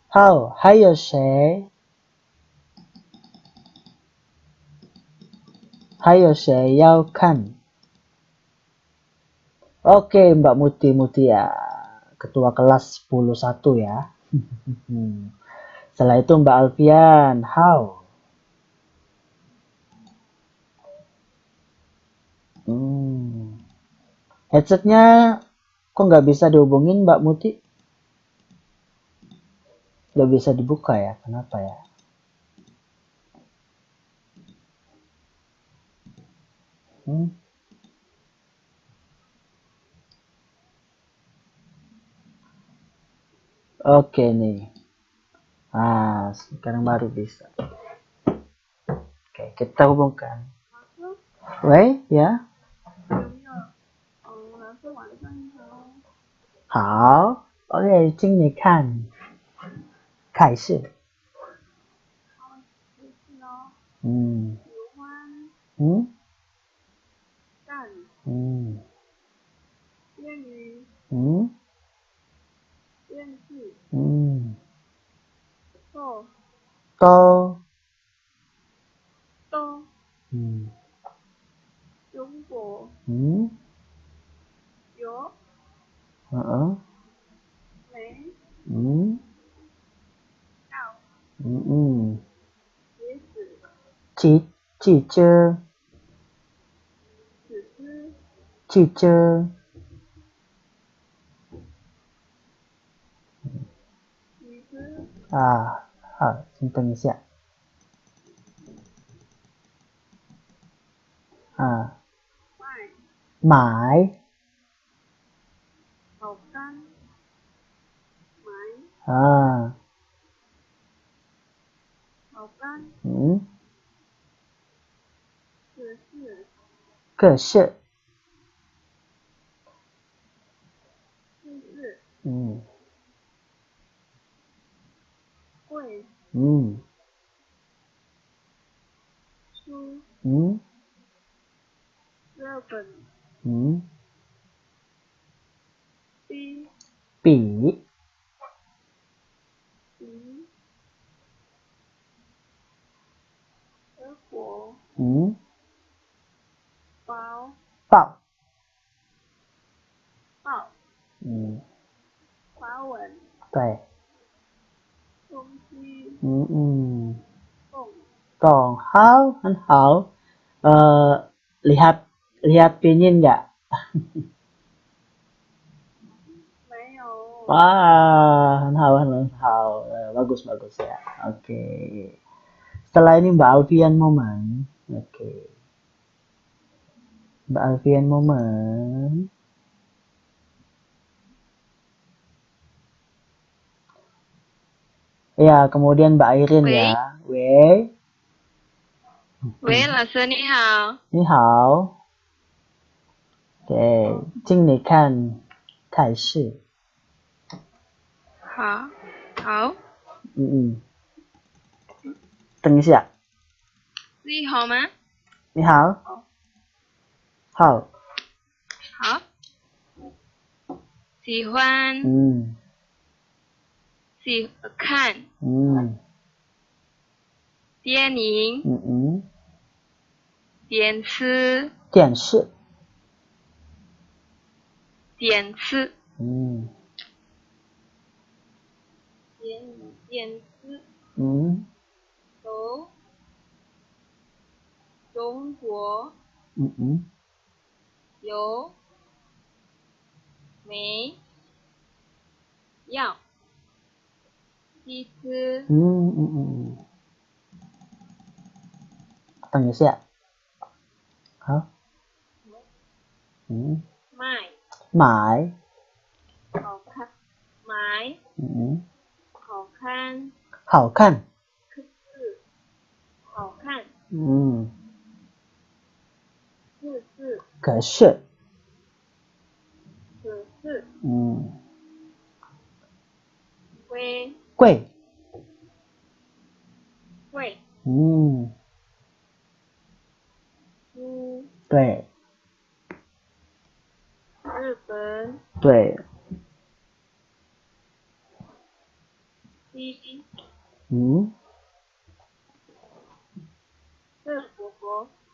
Speaker 2: How? Hayo say. Hayo say yao kan. Oke, Mbak Muti ya. Ketua kelas 10-1 ya. Setelah itu Mbak Alfian. How? Headsetnya kok nggak bisa dihubungin Mbak Muti? Nggak bisa dibuka ya? Kenapa ya? Oke nih. Sekarang baru bisa. Oke, kita hubungkan. Wei, ya. 好 ，OK， 请你看开始。都
Speaker 3: 中国有没到椰子
Speaker 2: 汽车
Speaker 3: 只是
Speaker 2: 汽车
Speaker 3: 其实
Speaker 2: 好，请等一下。买
Speaker 3: 好干买好干
Speaker 2: 可是
Speaker 3: 会书日本
Speaker 2: 笔
Speaker 3: 德国包
Speaker 2: 报
Speaker 3: 华文
Speaker 2: 对
Speaker 3: 东西
Speaker 2: 懂好很好lihat pinyin nggak
Speaker 3: 没有
Speaker 2: wah 很好bagus ya oke. Setelah ini Mbak Alfian momen. Oke. Mbak Alfian momen. Ya, kemudian Mbak Airin ya. Wei.
Speaker 3: Wei, 老师你好。
Speaker 2: 你好。对，请你看开始。
Speaker 3: 好，好，
Speaker 2: 等一下，
Speaker 3: 你好吗？
Speaker 2: 你好，好，
Speaker 3: 好，喜欢，看电影，电视，
Speaker 2: 电视，
Speaker 3: 电视，电视，中国，有，没，要，其实，
Speaker 2: 等一下，好，买，
Speaker 3: 好看，买，好看，
Speaker 2: 好看，
Speaker 3: 可是，好看，
Speaker 2: 可是，
Speaker 3: 贵，
Speaker 2: 贵，对，
Speaker 3: 日本，
Speaker 2: 对，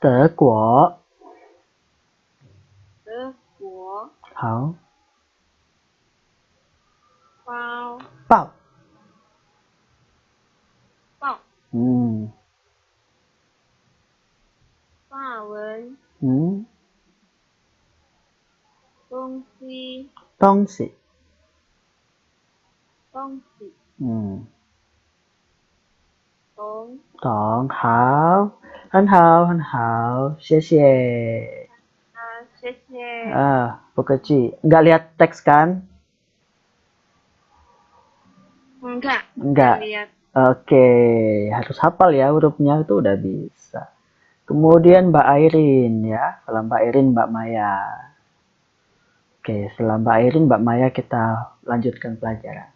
Speaker 2: 德国，好，
Speaker 3: 报，法文，东西，
Speaker 2: 东西，懂，好，很好，很好，谢谢。
Speaker 3: 谢谢。
Speaker 2: Pokoknya, nggak lihat teks kan? Enggak.
Speaker 3: Lihat.
Speaker 2: Oke, harus hafal ya hurufnya itu udah bisa. Kemudian Mbak Airin ya, setelah Mbak Airin Mbak Maya. Oke, setelah Mbak Airin Mbak Maya kita lanjutkan pelajaran.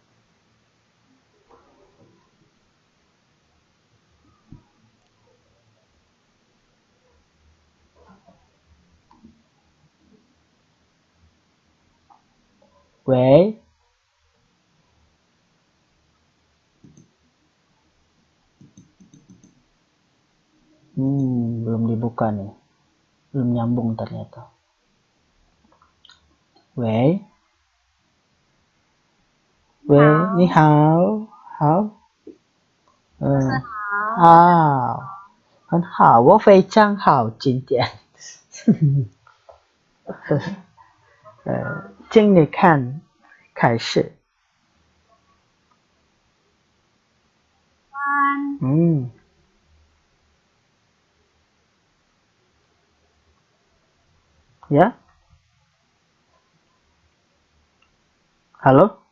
Speaker 2: Wei. Belum dibuka nih. Belum nyambung ternyata. Wei. Wei, ni hao. Hao. 好，很好，我非常好，今天。请你看，开始。Ya. Halo?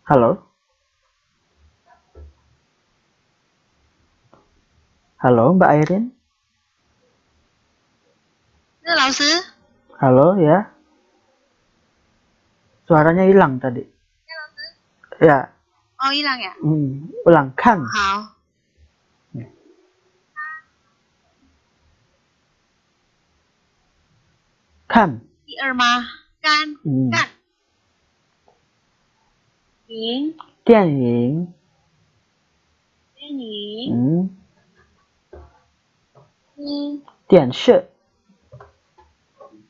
Speaker 2: Halo? Halo, Mbak Airin? Halo, ya. Suaranya hilang tadi. Ya.
Speaker 3: Oh, hilang ya?
Speaker 2: Ulang, kan.
Speaker 3: 好。
Speaker 2: 看。
Speaker 3: 第二吗？干。干。影。
Speaker 2: 电影。
Speaker 3: 电影。
Speaker 2: 电视。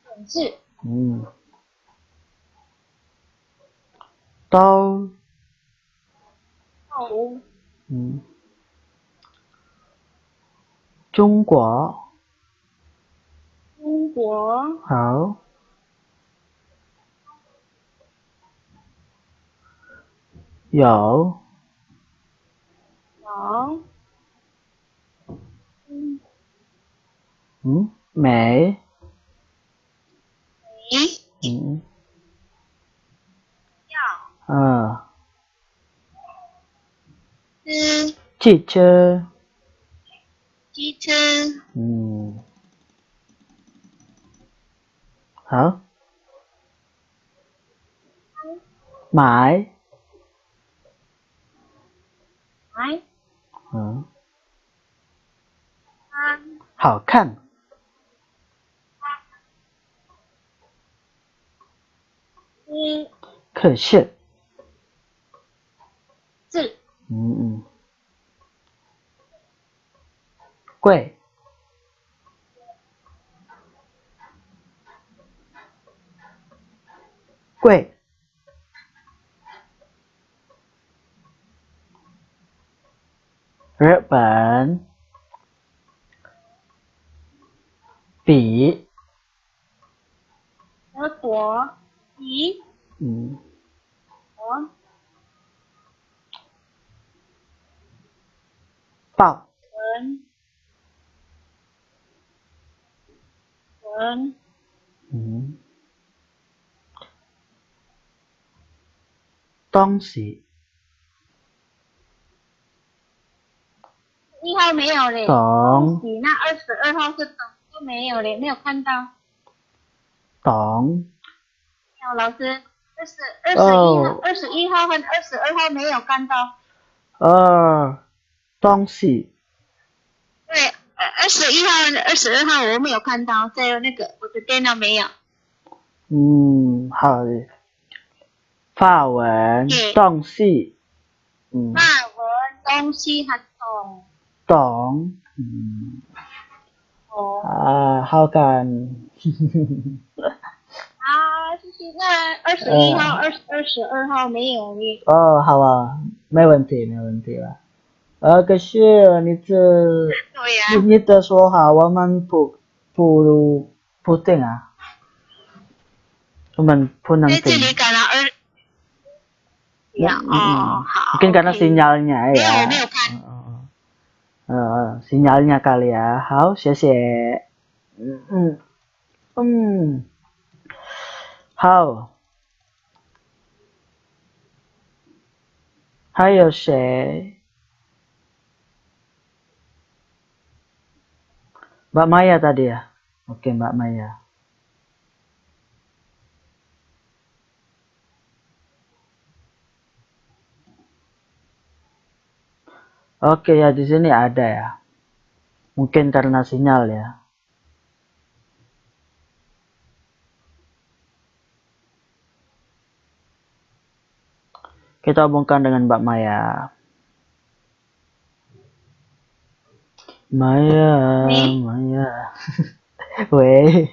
Speaker 3: 电视。
Speaker 2: 刀。
Speaker 3: 刀。
Speaker 2: 中国。
Speaker 3: 中国。
Speaker 2: 好。有。
Speaker 3: 有。
Speaker 2: 美。
Speaker 3: 美。
Speaker 2: 要。
Speaker 3: 汽
Speaker 2: 车。
Speaker 3: 汽车。
Speaker 2: 好。买。好看可是
Speaker 3: 是
Speaker 2: 贵贵日本比
Speaker 3: 德国比国
Speaker 2: 报
Speaker 3: 文
Speaker 2: 东西
Speaker 3: 1号没有嘞，
Speaker 2: 懂
Speaker 3: 你那22号是都没有嘞，没有看到。
Speaker 2: 懂
Speaker 3: 没有老师21号和22号没有看到。
Speaker 2: 东西
Speaker 3: 对，21号和22号我没有看到，在那个我的电脑没有。
Speaker 2: 好的法文东西
Speaker 3: 法文东西和
Speaker 2: 懂好กัน
Speaker 3: 就是那21号、22号没有耶。
Speaker 2: 好啊，没问题了。可是你的说好，我们不定啊，我们不能定。
Speaker 3: 在这里改了好。
Speaker 2: Mungkin karena sinyalnya ya.
Speaker 3: 没有看。
Speaker 2: sinyalnya kali ya. 好，谢谢。好。还有谁？ Mbak Maya tadi ya? Oke, Mbak Maya. Oke ya, di sini ada ya. Mungkin karena sinyal ya. Kita hubungkan dengan Mbak Maya. Maya. Weh.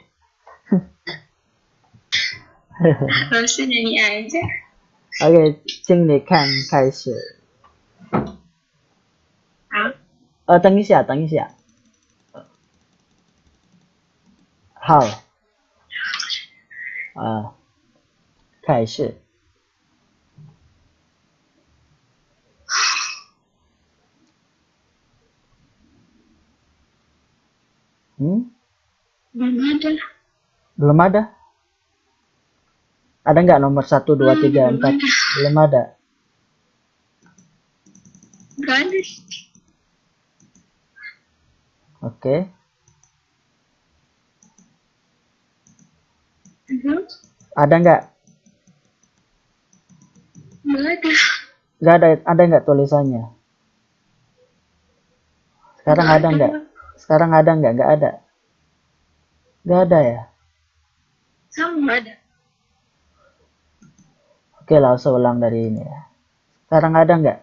Speaker 3: 老师你按一下。
Speaker 2: OK， 请你看开始。
Speaker 3: 好。
Speaker 2: 等一下。好。开始。Belum ada. Ada nggak nomor 1, 2, 3, 4? Belum ada.
Speaker 3: Nggak ada.
Speaker 2: Oke. Ada nggak?
Speaker 3: Nggak ada.
Speaker 2: Nggak ada. Ada nggak tulisannya? Sekarang ada nggak? Sekarang ada nggak? Nggak ada. Nggak ada ya?
Speaker 3: Sama ada.
Speaker 2: Oke lah, usah ulang dari ini ya. Sekarang ada nggak?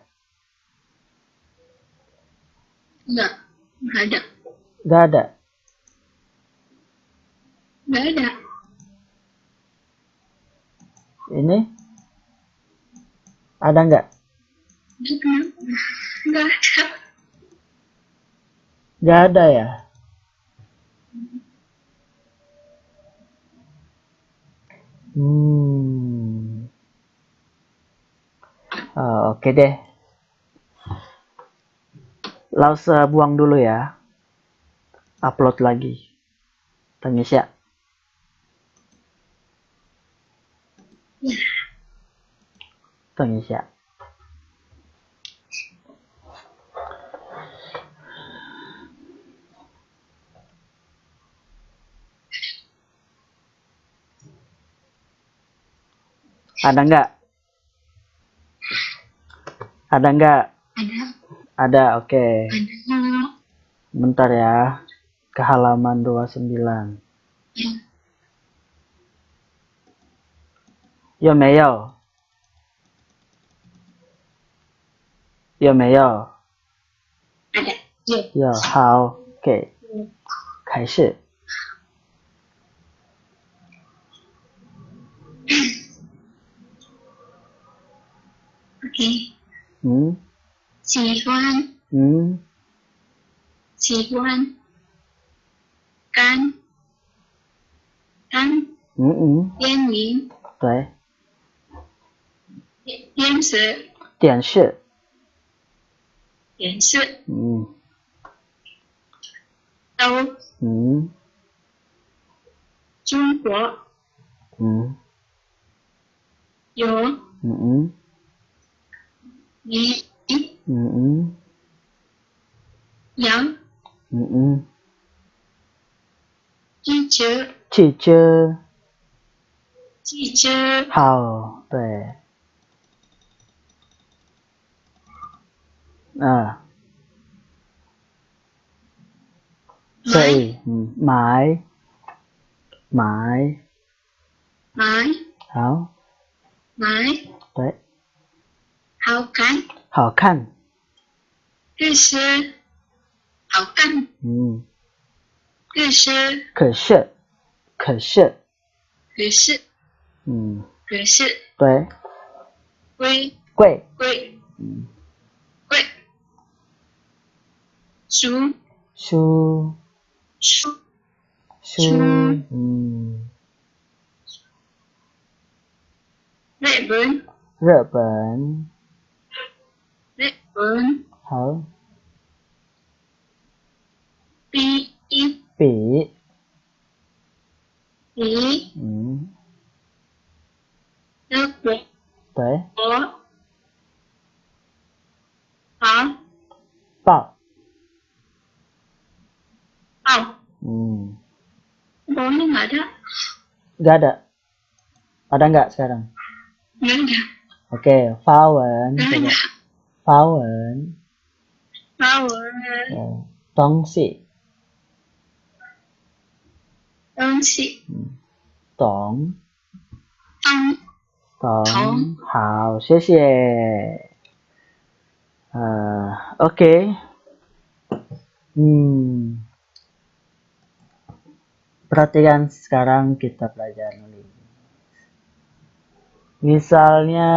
Speaker 3: Nggak ada.
Speaker 2: Nggak ada.
Speaker 3: Nggak ada.
Speaker 2: Ini? Ada nggak?
Speaker 3: Nggak ada.
Speaker 2: Nggak ada ya? Oke deh. Laos buang dulu ya. Upload lagi. Tangis ya. Tangis ya. Ada nggak? Ada nggak?
Speaker 3: Ada.
Speaker 2: Ada, oke.
Speaker 3: Ada.
Speaker 2: Bentar ya. ke halaman 29. 有没有？有没有？
Speaker 3: Ada. Ya.
Speaker 2: 有，好，给，开始。
Speaker 3: Oke.
Speaker 2: 嗯
Speaker 3: 喜欢
Speaker 2: 嗯
Speaker 3: 喜欢看看
Speaker 2: 嗯，
Speaker 3: 电影
Speaker 2: 对，
Speaker 3: 电视
Speaker 2: 电视，
Speaker 3: 电视
Speaker 2: 嗯
Speaker 3: 都
Speaker 2: 嗯
Speaker 3: 中国
Speaker 2: 嗯
Speaker 3: 有
Speaker 2: 嗯
Speaker 3: 你
Speaker 2: 嗯
Speaker 3: 要
Speaker 2: 嗯，
Speaker 3: 记者
Speaker 2: 汽车，
Speaker 3: 记者
Speaker 2: 好，对，所以，买，
Speaker 3: 买
Speaker 2: 好，
Speaker 3: 买
Speaker 2: 对，
Speaker 3: 好看
Speaker 2: 好看，
Speaker 3: 可是好看可是
Speaker 2: 可是，可是，
Speaker 3: 可是可是
Speaker 2: 对，
Speaker 3: 贵
Speaker 2: 贵，
Speaker 3: 贵
Speaker 2: 嗯，
Speaker 3: 贵书
Speaker 2: 书，
Speaker 3: 书
Speaker 2: 书，
Speaker 3: 日本
Speaker 2: 日本，
Speaker 3: 日本
Speaker 2: 好，
Speaker 3: 笔
Speaker 2: 笔，
Speaker 3: 德国
Speaker 2: 对，
Speaker 3: 好
Speaker 2: 报，
Speaker 3: 好 boleh nggak ada
Speaker 2: nggak ada nggak sekarang?
Speaker 3: nggak ada
Speaker 2: Oke, 发文，
Speaker 3: nggak
Speaker 2: 这个
Speaker 3: ada
Speaker 2: 发文，
Speaker 3: power
Speaker 2: 东西，
Speaker 3: 东西
Speaker 2: 懂，
Speaker 3: 东
Speaker 2: 懂，好，谢谢。Oke. Perhatikan sekarang kita pelajari nulis. Misalnya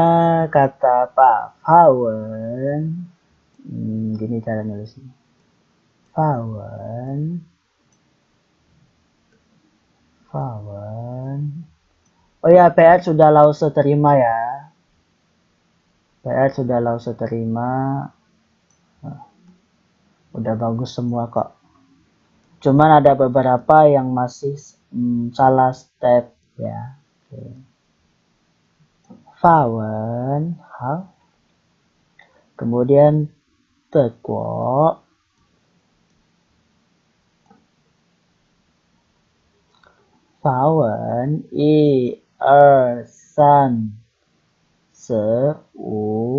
Speaker 2: kata Pak Fawen, gini cara nulisnya. Fawen. Oh ya, PR sudah Lause terima ya. PR sudah Lause terima. Udah bagus semua kok. Cuman ada beberapa yang masih salah step ya. Oke. Fawen, hal. Kemudian Tekuo. Fawen, 1 2 3 4 5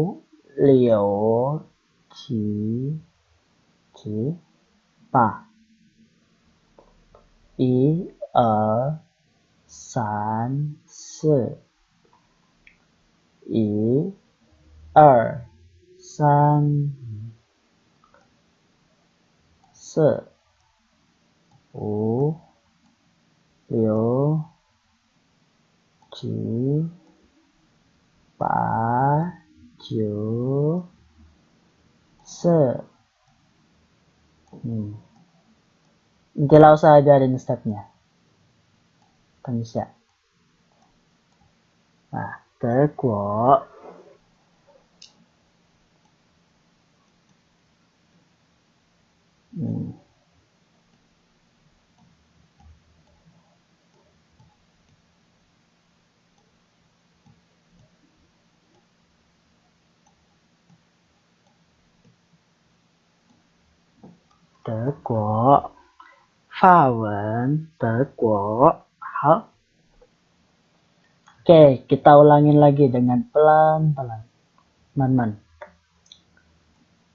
Speaker 2: 6 7 8 1 2 3 4 1 2 3 4 5 6 7 8 9 10. Nanti Lausa ajarin stepnya. Kan bisa. Nah, Tekuo. Tekuo. Fawen, Tekuo. Hal. Oke, kita ulangin lagi dengan pelan-pelan. Man.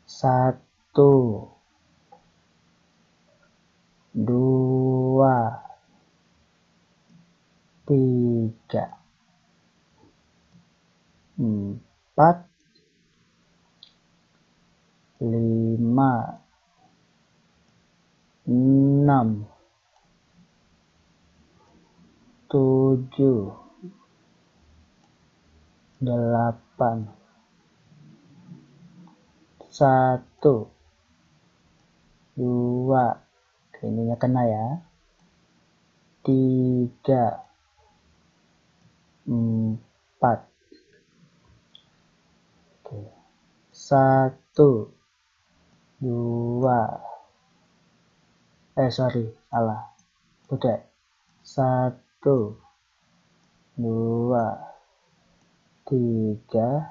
Speaker 2: 1 2, 3, 4, 5, 6, 7, 8, 1, 2, ininya kena ya, 3, 4, 1, 2, salah, udah, 1, 2, 3,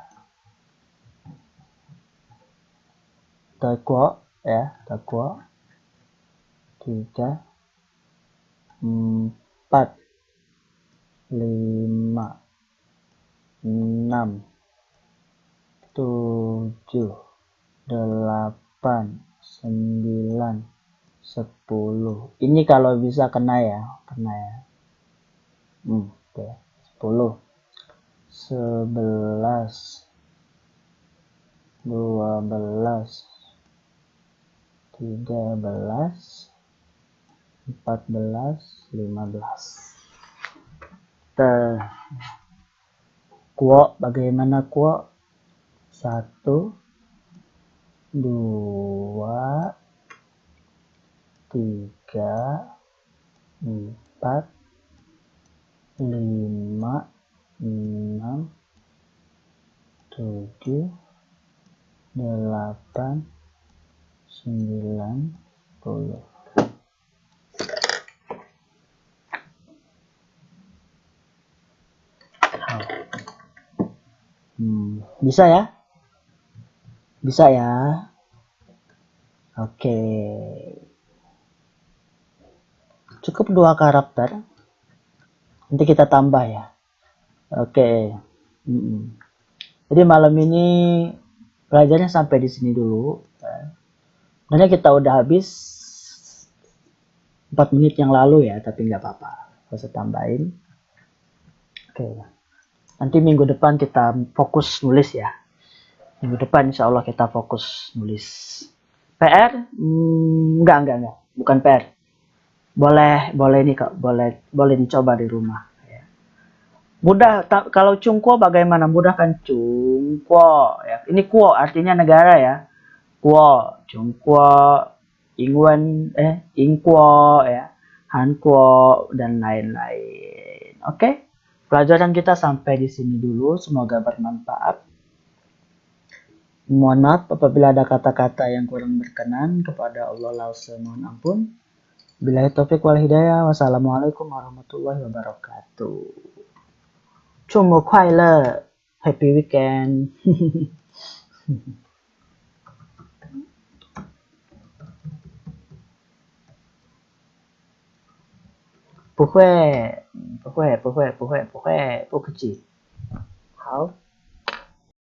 Speaker 2: takwa ya, takwa, 3, 4, 5, 6, 7, 8, 9, 10. Ini kalau bisa kena ya. Oke. 10, 11, 12, 13, 14, 15. Kuo, bagaimana kuo? 1, 2, 3, 4, 5, 6, 7, 8, 9, 10. Bisa ya? Bisa ya? Oke. Cukup 2 karakter. Nanti kita tambah ya. Oke. Jadi malam ini belajarnya sampai di sini dulu. Sebenarnya kita udah habis 4 menit yang lalu ya, tapi nggak apa-apa. Bisa tambahin. Oke. Nanti minggu depan kita fokus nulis ya. Minggu depan insya Allah kita fokus nulis. PR? Enggak. Bukan PR. Boleh nih kak. Boleh dicoba di rumah. Ya. Mudah. Kalau Cungkuo bagaimana? Mudah kan Cungkuo. Ya. Ini Kuo artinya negara ya. Kuo, Cungkuo, Ingkuo ya. Hankuo dan lain-lain. Oke? Pelajaran kita sampai di sini dulu. Semoga bermanfaat. Mohon maaf apabila ada kata-kata yang kurang berkenan, kepada Allah langsung mohon ampun. Billahi taufik wal hidayah. Wassalamualaikum warahmatullahi wabarakatuh. Chumo kuai Happy weekend. 不会，不客气。好。